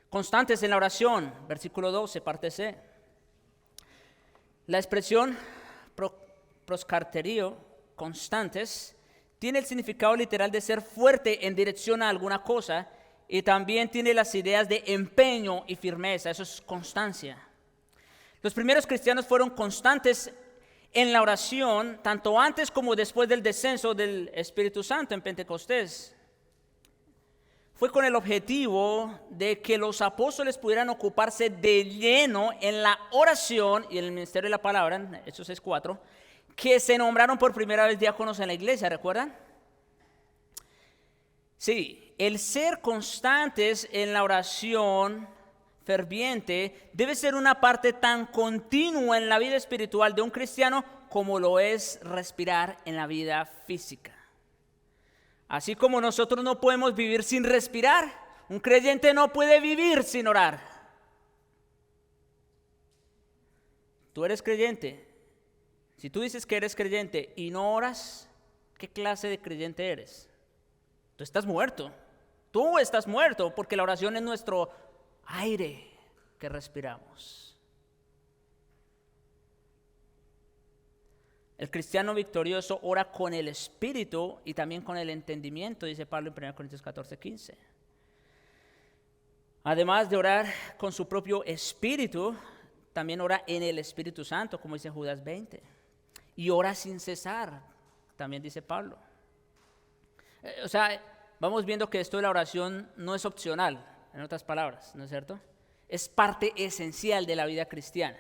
Constantes en la oración, versículo 12, parte C. La expresión proscarterio, constantes, tiene el significado literal de ser fuerte en dirección a alguna cosa y también tiene las ideas de empeño y firmeza. Eso es constancia. Los primeros cristianos fueron constantes en la oración, tanto antes como después del descenso del Espíritu Santo en Pentecostés. Fue con el objetivo de que los apóstoles pudieran ocuparse de lleno en la oración y en el ministerio de la palabra, en Hechos 6:4, que se nombraron por primera vez diáconos en la iglesia, ¿recuerdan? Sí, el ser constantes en la oración ferviente debe ser una parte tan continua en la vida espiritual de un cristiano como lo es respirar en la vida física. Así como nosotros no podemos vivir sin respirar, un creyente no puede vivir sin orar. Tú eres creyente. Si tú dices que eres creyente y no oras, ¿qué clase de creyente eres? Tú estás muerto. Tú estás muerto porque la oración es nuestro aire que respiramos. El cristiano victorioso ora con el espíritu y también con el entendimiento, dice Pablo en 1 Corintios 14:15. Además de orar con su propio espíritu, también ora en el Espíritu Santo, como dice Judas 20. Y ora sin cesar, también dice Pablo. Vamos viendo que esto de la oración no es opcional, en otras palabras, ¿no es cierto? Es parte esencial de la vida cristiana.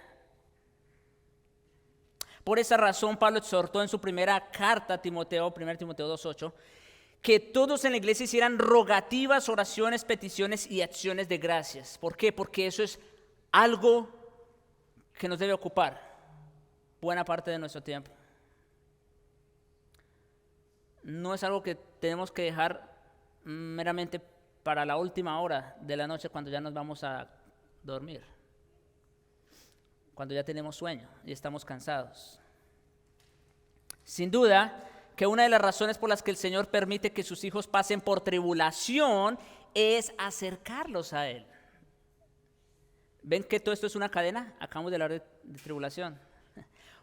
Por esa razón, Pablo exhortó en su primera carta a Timoteo, 1 Timoteo 2:8, que todos en la iglesia hicieran rogativas, oraciones, peticiones y acciones de gracias. ¿Por qué? Porque eso es algo que nos debe ocupar buena parte de nuestro tiempo. No es algo que tenemos que dejar meramente para la última hora de la noche cuando ya nos vamos a dormir, cuando ya tenemos sueño y estamos cansados. Sin duda que una de las razones por las que el Señor permite que sus hijos pasen por tribulación es acercarlos a Él. ¿Ven que todo esto es una cadena? Acabamos de hablar de tribulación.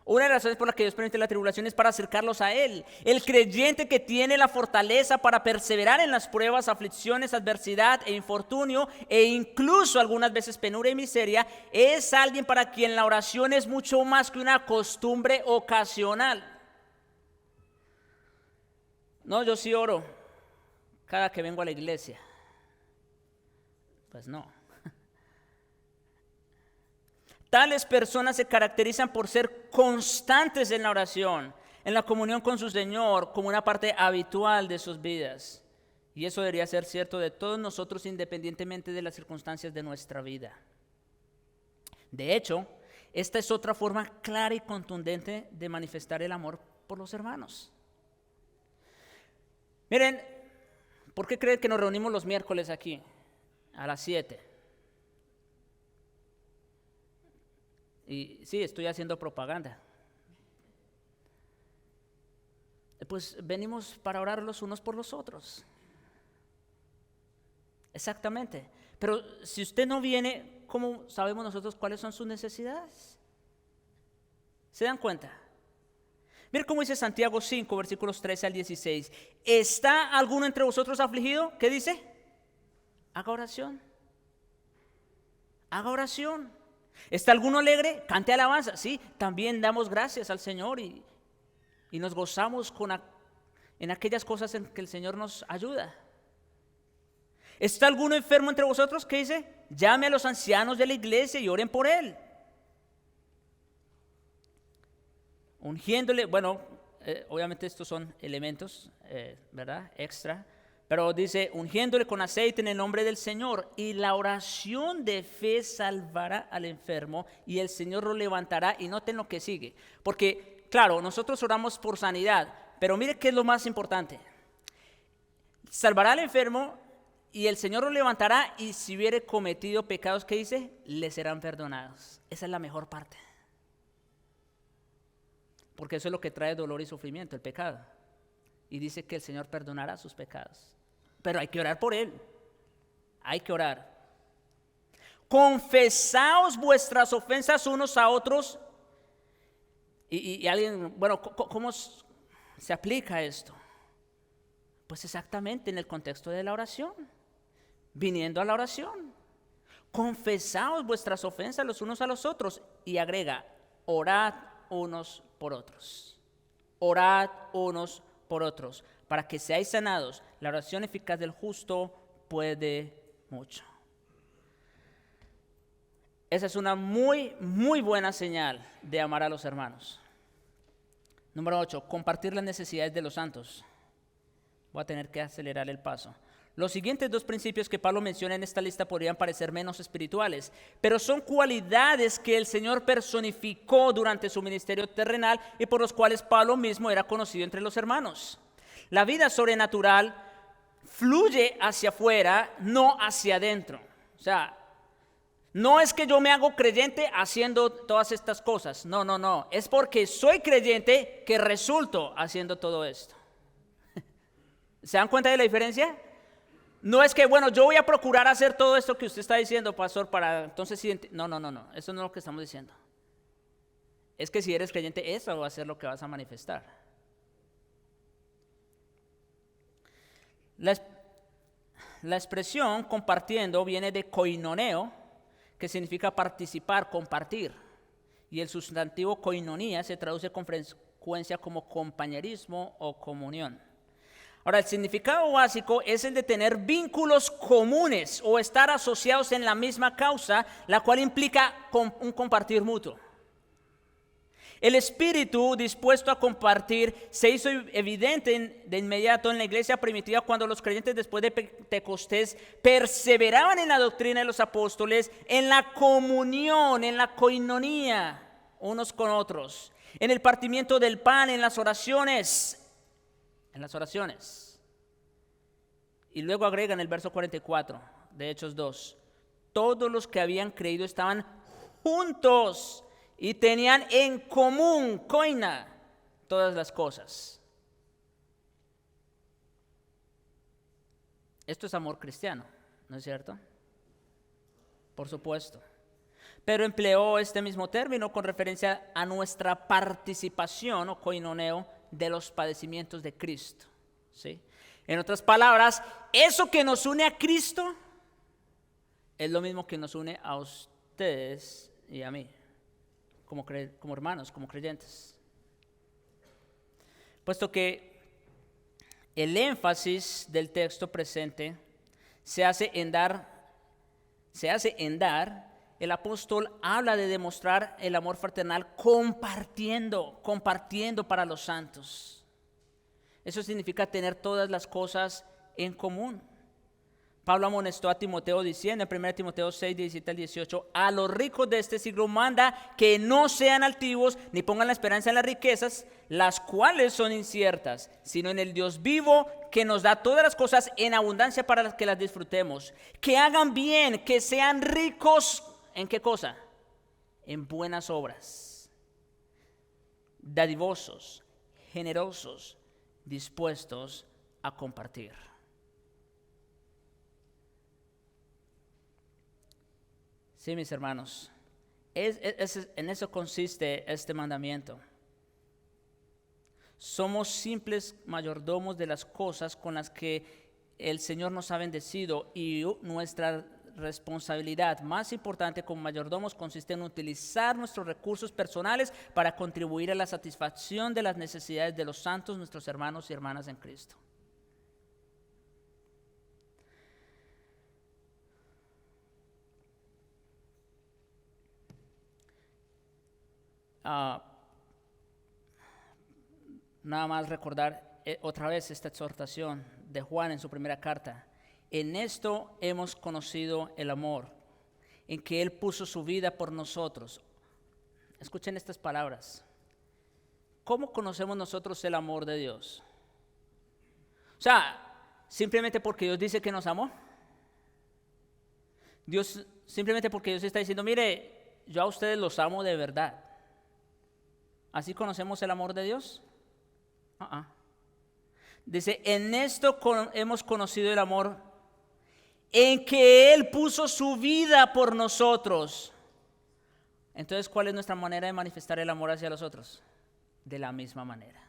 Una de las razones por las que Dios permite la tribulación es para acercarlos a Él. El creyente que tiene la fortaleza para perseverar en las pruebas, aflicciones, adversidad e infortunio, e incluso algunas veces penuria y miseria, es alguien para quien la oración es mucho más que una costumbre ocasional. No, yo sí oro cada que vengo a la iglesia. Pues no. Tales personas se caracterizan por ser constantes en la oración, en la comunión con su Señor, como una parte habitual de sus vidas. Y eso debería ser cierto de todos nosotros, independientemente de las circunstancias de nuestra vida. De hecho, esta es otra forma clara y contundente de manifestar el amor por los hermanos. Miren, ¿por qué creen que nos reunimos los miércoles aquí a las 7? Y sí, estoy haciendo propaganda. Pues venimos para orar los unos por los otros. Exactamente. Pero si usted no viene, ¿cómo sabemos nosotros cuáles son sus necesidades? ¿Se dan cuenta? Mira cómo dice Santiago 5, versículos 13 al 16. ¿Está alguno entre vosotros afligido? ¿Qué dice? Haga oración. Haga oración. ¿Está alguno alegre? Cante alabanza. Sí, también damos gracias al Señor y nos gozamos en aquellas cosas en que el Señor nos ayuda. ¿Está alguno enfermo entre vosotros? ¿Qué dice? Llame a los ancianos de la iglesia y oren por él. Ungiéndole, bueno, obviamente estos son elementos, ¿verdad? Extra. Pero dice, ungiéndole con aceite en el nombre del Señor, y la oración de fe salvará al enfermo, y el Señor lo levantará. Y noten lo que sigue, porque claro, nosotros oramos por sanidad, pero mire qué es lo más importante. Salvará al enfermo, y el Señor lo levantará, y si hubiere cometido pecados, ¿qué dice? Le serán perdonados. Esa es la mejor parte, porque eso es lo que trae dolor y sufrimiento, el pecado. Y dice que el Señor perdonará sus pecados. Pero hay que orar por él. Hay que orar. Confesaos vuestras ofensas unos a otros. Y alguien, bueno, ¿cómo se aplica esto? Pues exactamente en el contexto de la oración. Viniendo a la oración. Confesaos vuestras ofensas los unos a los otros. Y agrega, orad unos por otros. Orad unos por otros, para que seáis sanados. La oración eficaz del justo puede mucho. Esa es una muy, muy buena señal de amar a los hermanos. Número 8, compartir las necesidades de los santos. Voy a tener que acelerar el paso. Los siguientes dos principios que Pablo menciona en esta lista podrían parecer menos espirituales, pero son cualidades que el Señor personificó durante su ministerio terrenal y por los cuales Pablo mismo era conocido entre los hermanos. La vida sobrenatural fluye hacia afuera, no hacia adentro. O sea, no es que yo me hago creyente haciendo todas estas cosas. No. Es porque soy creyente que resulto haciendo todo esto. ¿Se dan cuenta de la diferencia? No es que, bueno, yo voy a procurar hacer todo esto que usted está diciendo, pastor, para entonces... No. Eso no es lo que estamos diciendo. Es que si eres creyente, eso va a ser lo que vas a manifestar. La expresión compartiendo viene de koinoneo, que significa participar, compartir. Y el sustantivo koinonía se traduce con frecuencia como compañerismo o comunión. Ahora, el significado básico es el de tener vínculos comunes o estar asociados en la misma causa, la cual implica un compartir mutuo. El espíritu dispuesto a compartir se hizo evidente de inmediato en la iglesia primitiva cuando los creyentes después de Pentecostés perseveraban en la doctrina de los apóstoles, en la comunión, en la koinonía unos con otros, en el partimiento del pan, en las oraciones. Y luego agrega en el verso 44 de Hechos 2, todos los que habían creído estaban juntos y tenían en común, koina, todas las cosas. Esto es amor cristiano, ¿no es cierto? Por supuesto. pero empleó este mismo término con referencia a nuestra participación o koinoneo de los padecimientos de Cristo, ¿sí? En otras palabras, eso que nos une a Cristo es lo mismo que nos une a ustedes y a mí, como hermanos, como creyentes. Puesto que el énfasis del texto presente se hace en dar, el apóstol habla de demostrar el amor fraternal compartiendo para los santos. Eso significa tener todas las cosas en común. Pablo amonestó a Timoteo diciendo en 1 Timoteo 6, 17 al 18, a los ricos de este siglo manda que no sean altivos ni pongan la esperanza en las riquezas, las cuales son inciertas, sino en el Dios vivo que nos da todas las cosas en abundancia para que las disfrutemos. Que hagan bien, que sean ricos, ¿en qué cosa? En buenas obras, dadivosos, generosos, dispuestos a compartir. Sí, mis hermanos, en eso consiste este mandamiento. Somos simples mayordomos de las cosas con las que el Señor nos ha bendecido, y nuestra responsabilidad más importante como mayordomos consiste en utilizar nuestros recursos personales para contribuir a la satisfacción de las necesidades de los santos, nuestros hermanos y hermanas en Cristo. Nada más recordar otra vez esta exhortación de Juan en su primera carta. En esto hemos conocido el amor, en que Él puso su vida por nosotros. Escuchen estas palabras. ¿Cómo conocemos nosotros el amor de Dios? O sea, simplemente porque Dios dice que nos amó. Simplemente porque Dios está diciendo, mire, yo a ustedes los amo de verdad. ¿Así conocemos el amor de Dios? Dice, en esto hemos conocido el amor, en que Él puso su vida por nosotros. Entonces, ¿cuál es nuestra manera de manifestar el amor hacia los otros? De la misma manera.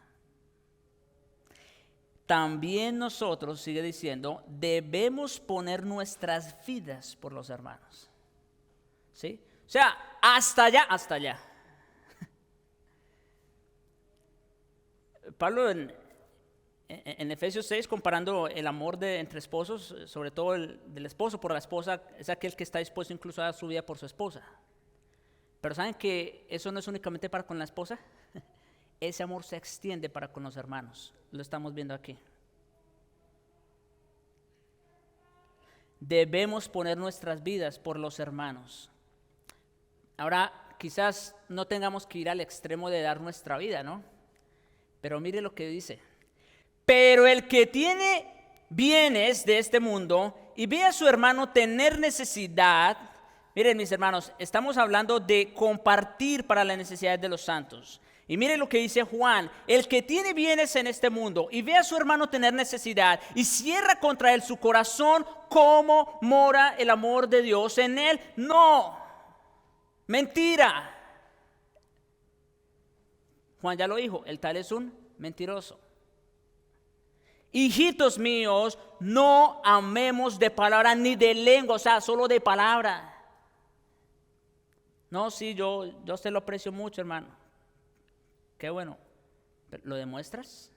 También nosotros, sigue diciendo, debemos poner nuestras vidas por los hermanos. ¿Sí? O sea, hasta allá. Pablo en Efesios 6, comparando el amor entre esposos, sobre todo el del esposo por la esposa, es aquel que está dispuesto incluso a dar su vida por su esposa. Pero ¿saben que eso no es únicamente para con la esposa? Ese amor se extiende para con los hermanos. Lo estamos viendo aquí. Debemos poner nuestras vidas por los hermanos. Ahora, quizás no tengamos que ir al extremo de dar nuestra vida, ¿no? Pero mire lo que dice. Pero el que tiene bienes de este mundo y ve a su hermano tener necesidad, miren mis hermanos, estamos hablando de compartir para las necesidades de los santos. Y miren lo que dice Juan, el que tiene bienes en este mundo y ve a su hermano tener necesidad y cierra contra él su corazón, ¿cómo mora el amor de Dios en él? No, mentira. Juan ya lo dijo, el tal es un mentiroso. Hijitos míos, no amemos de palabra ni de lengua, o sea, solo de palabra. No, sí, yo te lo aprecio mucho, hermano. Qué bueno. ¿Lo demuestras?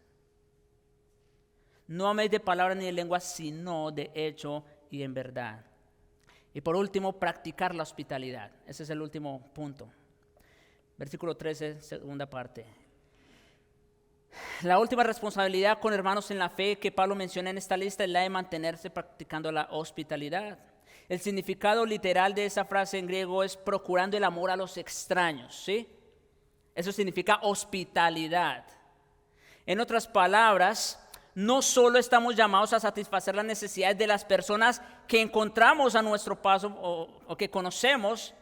No améis de palabra ni de lengua, sino de hecho y en verdad. Y por último, practicar la hospitalidad. Ese es el último punto. Versículo 13, segunda parte. La última responsabilidad con hermanos en la fe que Pablo menciona en esta lista es la de mantenerse practicando la hospitalidad. El significado literal de esa frase en griego es procurando el amor a los extraños, ¿sí? Eso significa hospitalidad. En otras palabras, no solo estamos llamados a satisfacer las necesidades de las personas que encontramos a nuestro paso o que conocemos,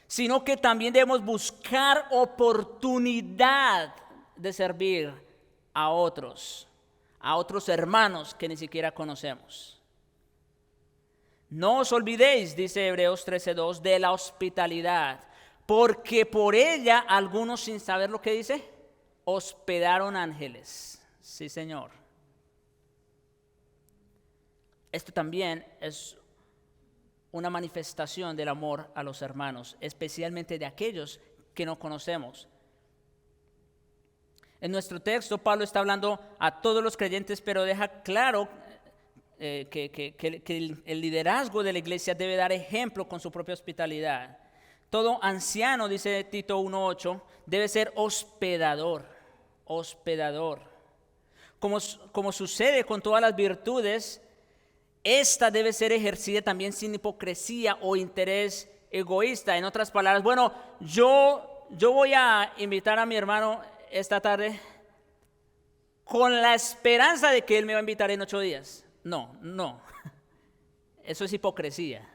sino que también debemos buscar oportunidad de servir a otros hermanos que ni siquiera conocemos. No os olvidéis, dice Hebreos 13:2, de la hospitalidad, porque por ella algunos, sin saber lo que dice, hospedaron ángeles. Sí, Señor. Esto también es una manifestación del amor a los hermanos, especialmente de aquellos que no conocemos. En nuestro texto, Pablo está hablando a todos los creyentes, pero deja claro que el liderazgo de la iglesia debe dar ejemplo con su propia hospitalidad. Todo anciano, dice Tito 1:8, debe ser hospedador. Como sucede con todas las virtudes, esta debe ser ejercida también sin hipocresía o interés egoísta. En otras palabras, bueno, yo voy a invitar a mi hermano esta tarde con la esperanza de que él me va a invitar en 8 días. No. Eso es hipocresía.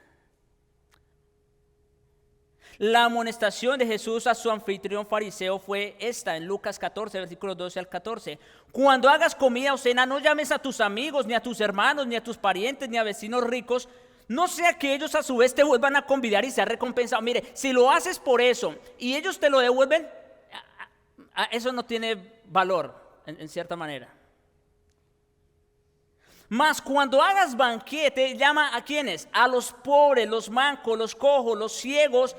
La amonestación de Jesús a su anfitrión fariseo fue esta, en Lucas 14, versículos 12 al 14. Cuando hagas comida o cena, no llames a tus amigos, ni a tus hermanos, ni a tus parientes, ni a vecinos ricos, no sea que ellos a su vez te vuelvan a convidar y sea recompensado. Mire, si lo haces por eso y ellos te lo devuelven, eso no tiene valor, en cierta manera. Mas cuando hagas banquete, llama a ¿quiénes? A los pobres, los mancos, los cojos, los ciegos,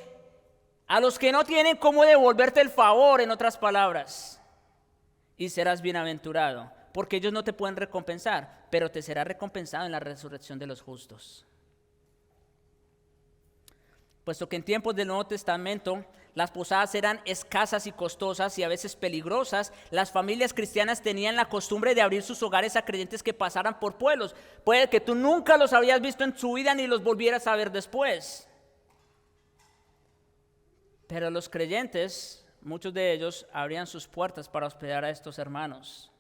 a los que no tienen cómo devolverte el favor, en otras palabras. Y serás bienaventurado, porque ellos no te pueden recompensar, pero te será recompensado en la resurrección de los justos. Puesto que en tiempos del Nuevo Testamento las posadas eran escasas y costosas y a veces peligrosas, las familias cristianas tenían la costumbre de abrir sus hogares a creyentes que pasaran por pueblos. Puede que tú nunca los habías visto en su vida ni los volvieras a ver después. Pero los creyentes, muchos de ellos, abrían sus puertas para hospedar a estos hermanos.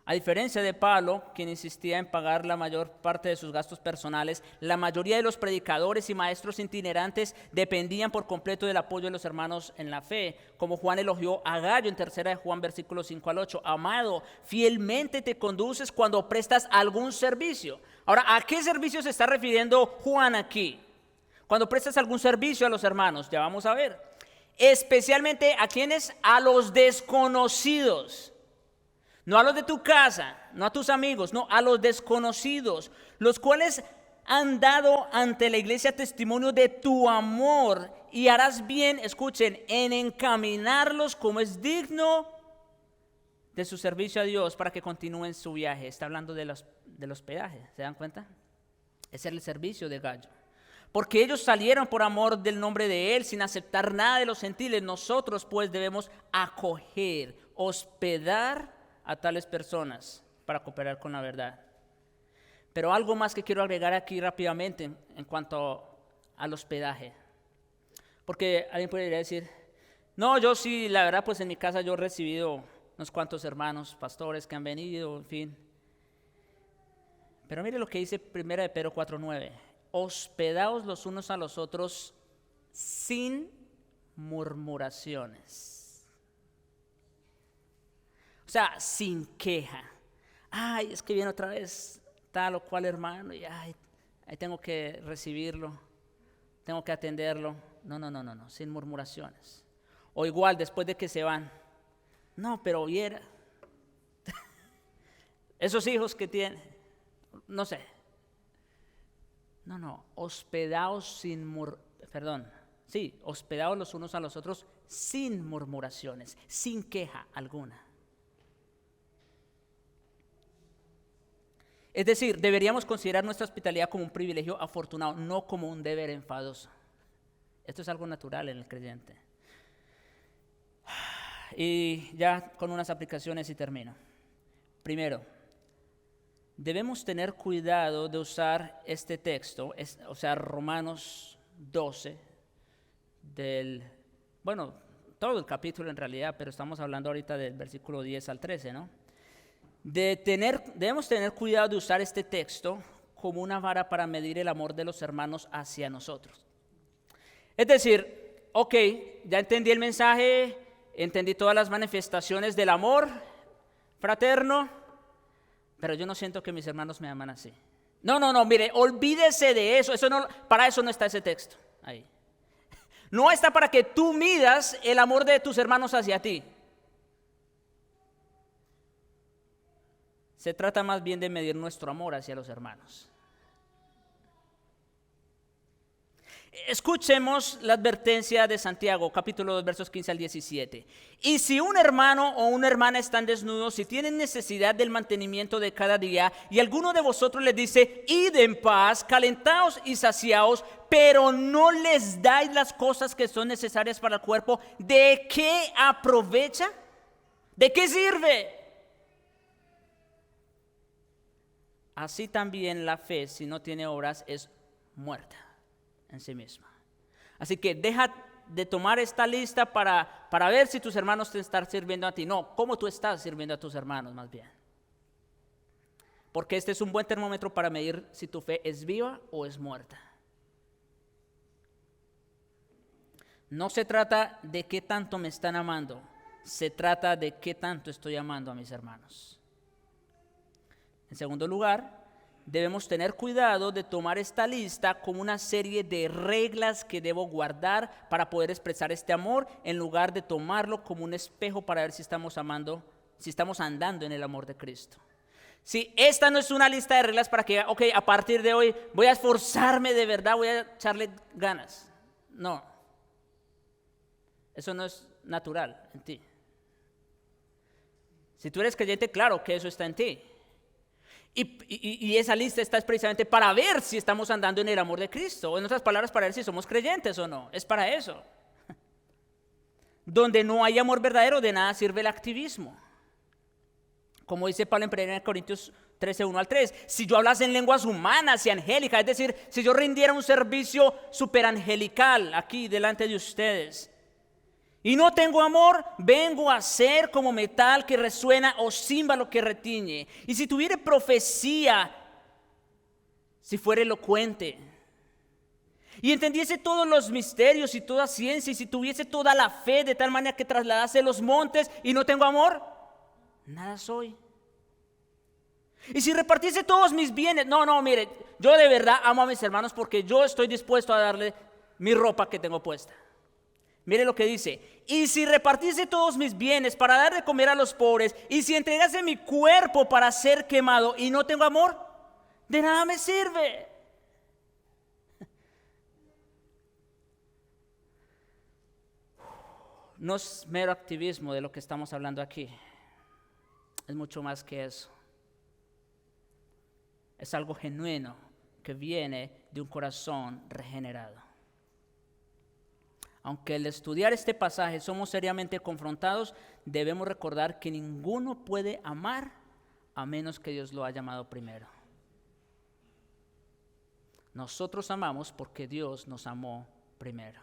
A diferencia de Pablo, quien insistía en pagar la mayor parte de sus gastos personales, la mayoría de los predicadores y maestros itinerantes dependían por completo del apoyo de los hermanos en la fe, como Juan elogió a Gallo en 3 de Juan, versículos 5 al 8. Amado, fielmente te conduces cuando prestas algún servicio. Ahora, ¿a qué servicio se está refiriendo Juan aquí? Cuando prestas algún servicio a los hermanos, ya vamos a ver. Especialmente a quienes, a los desconocidos. No a los de tu casa, no a tus amigos, no, a los desconocidos, los cuales han dado ante la iglesia testimonio de tu amor, y harás bien, escuchen, en encaminarlos como es digno de su servicio a Dios para que continúen su viaje. Está hablando del hospedaje, ¿se dan cuenta? Ese es el servicio de Gallo. Porque ellos salieron por amor del nombre de Él sin aceptar nada de los gentiles. Nosotros pues debemos acoger, hospedar a tales personas para cooperar con la verdad. Pero algo más que quiero agregar aquí rápidamente en cuanto al hospedaje. Porque alguien podría decir, no, yo sí, la verdad, pues en mi casa yo he recibido unos cuantos hermanos, pastores que han venido, en fin. Pero mire lo que dice 1 de Pedro 4:9. Hospedaos los unos a los otros sin murmuraciones. O sea, sin queja. Ay, es que viene otra vez tal o cual hermano y ay, ahí tengo que recibirlo, tengo que atenderlo. No, sin murmuraciones. O igual después de que se van. No, pero viera. Esos hijos que tiene, no sé. No, hospedaos hospedaos los unos a los otros sin murmuraciones, sin queja alguna. Es decir, deberíamos considerar nuestra hospitalidad como un privilegio afortunado, no como un deber enfadoso. Esto es algo natural en el creyente. Y ya con unas aplicaciones y termino. Primero, debemos tener cuidado de usar este texto, o sea, Romanos 12, todo el capítulo en realidad, pero estamos hablando ahorita del versículo 10 al 13, ¿no? Debemos tener cuidado de usar este texto como una vara para medir el amor de los hermanos hacia nosotros. Es decir, ok, ya entendí el mensaje, entendí todas las manifestaciones del amor fraterno, pero yo no siento que mis hermanos me aman así. No, mire, olvídese de eso. Para eso no está ese texto ahí. No está para que tú midas el amor de tus hermanos hacia ti. Se trata más bien de medir nuestro amor hacia los hermanos. Escuchemos la advertencia de Santiago, capítulo 2, versos 15 al 17. Y si un hermano o una hermana están desnudos y tienen necesidad del mantenimiento de cada día, y alguno de vosotros les dice, id en paz, calentaos y saciaos, pero no les dais las cosas que son necesarias para el cuerpo, ¿de qué aprovecha? ¿De qué sirve? Así también la fe, si no tiene obras, es muerta en sí misma. Así que deja de tomar esta lista para ver si tus hermanos te están sirviendo a ti. No, cómo tú estás sirviendo a tus hermanos más bien. Porque este es un buen termómetro para medir si tu fe es viva o es muerta. No se trata de qué tanto me están amando, se trata de qué tanto estoy amando a mis hermanos. En segundo lugar, debemos tener cuidado de tomar esta lista como una serie de reglas que debo guardar para poder expresar este amor, en lugar de tomarlo como un espejo para ver si estamos andando en el amor de Cristo. Si esta no es una lista de reglas para que, a partir de hoy voy a esforzarme de verdad, voy a echarle ganas. No, eso no es natural en ti. Si tú eres creyente, claro que eso está en ti. Y esa lista está precisamente para ver si estamos andando en el amor de Cristo. O en otras palabras, para ver si somos creyentes o no. Es para eso. Donde no hay amor verdadero, de nada sirve el activismo. Como dice Pablo en 1 Corintios 13, 1 al 3. Si yo hablase en lenguas humanas y angélicas, es decir, si yo rindiera un servicio superangelical aquí delante de ustedes, y no tengo amor, vengo a ser como metal que resuena o címbalo que retiñe. Y si tuviere profecía, si fuera elocuente, y entendiese todos los misterios y toda ciencia, y si tuviese toda la fe de tal manera que trasladase los montes y no tengo amor, nada soy. Y si repartiese todos mis bienes, mire, yo de verdad amo a mis hermanos porque yo estoy dispuesto a darle mi ropa que tengo puesta. Mire lo que dice, y si repartiese todos mis bienes para dar de comer a los pobres, y si entregase mi cuerpo para ser quemado y no tengo amor, de nada me sirve. No es mero activismo de lo que estamos hablando aquí, es mucho más que eso. Es algo genuino que viene de un corazón regenerado. Aunque al estudiar este pasaje somos seriamente confrontados, debemos recordar que ninguno puede amar a menos que Dios lo haya amado primero. Nosotros amamos porque Dios nos amó primero.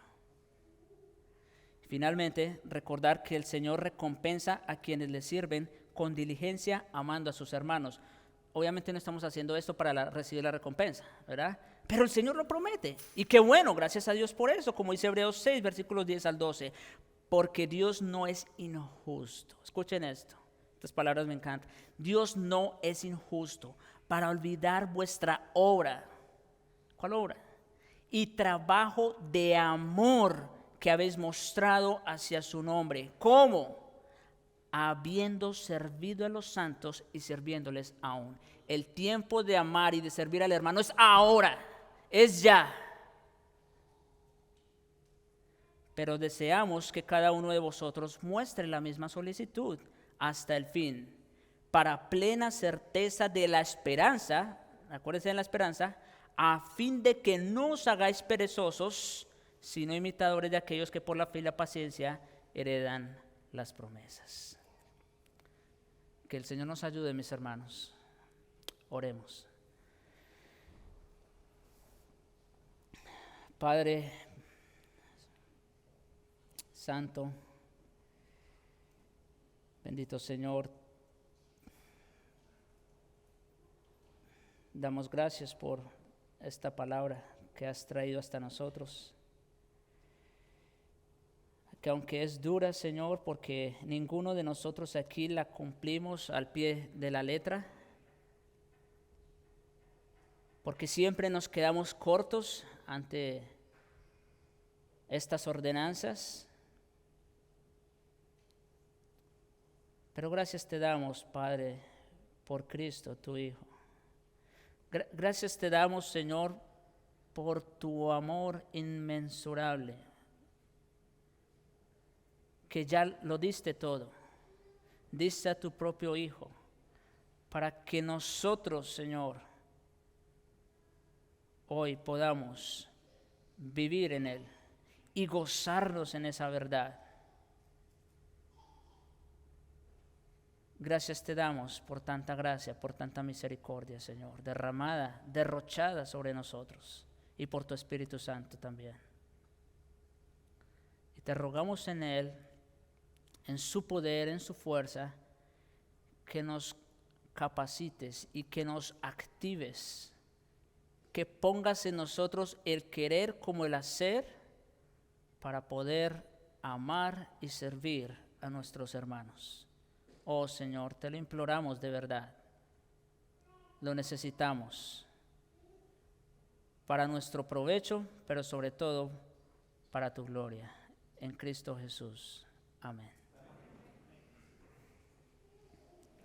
Finalmente, recordar que el Señor recompensa a quienes le sirven con diligencia amando a sus hermanos. Obviamente no estamos haciendo esto para recibir la recompensa, ¿verdad? Pero el Señor lo promete. Y qué bueno, gracias a Dios por eso, como dice Hebreos 6, versículos 10 al 12. Porque Dios no es injusto. Escuchen esto, estas palabras me encantan. Dios no es injusto para olvidar vuestra obra. ¿Cuál obra? Y trabajo de amor que habéis mostrado hacia su nombre. ¿Cómo? Habiendo servido a los santos y sirviéndoles aún. El tiempo de amar y de servir al hermano es ahora, es ya. Pero deseamos que cada uno de vosotros muestre la misma solicitud hasta el fin, para plena certeza de la esperanza, acuérdense de la esperanza, a fin de que no os hagáis perezosos, sino imitadores de aquellos que por la fe y la paciencia heredan las promesas. Que el Señor nos ayude, mis hermanos. Oremos. Padre Santo, bendito Señor, damos gracias por esta palabra que has traído hasta nosotros. Que aunque es dura, Señor, porque ninguno de nosotros aquí la cumplimos al pie de la letra, porque siempre nos quedamos cortos ante estas ordenanzas. Pero gracias te damos, Padre, por Cristo, tu Hijo. Gracias te damos, Señor, por tu amor inmensurable, que ya lo diste todo. Diste a tu propio Hijo, para que nosotros, Señor, hoy podamos vivir en Él y gozarnos en esa verdad. Gracias te damos por tanta gracia, por tanta misericordia, Señor, derramada, derrochada sobre nosotros, y por tu Espíritu Santo también. Y te rogamos en Él, en su poder, en su fuerza, que nos capacites y que nos actives, que pongas en nosotros el querer como el hacer para poder amar y servir a nuestros hermanos. Oh Señor, te lo imploramos de verdad. Lo necesitamos para nuestro provecho, pero sobre todo para tu gloria. En Cristo Jesús. Amén.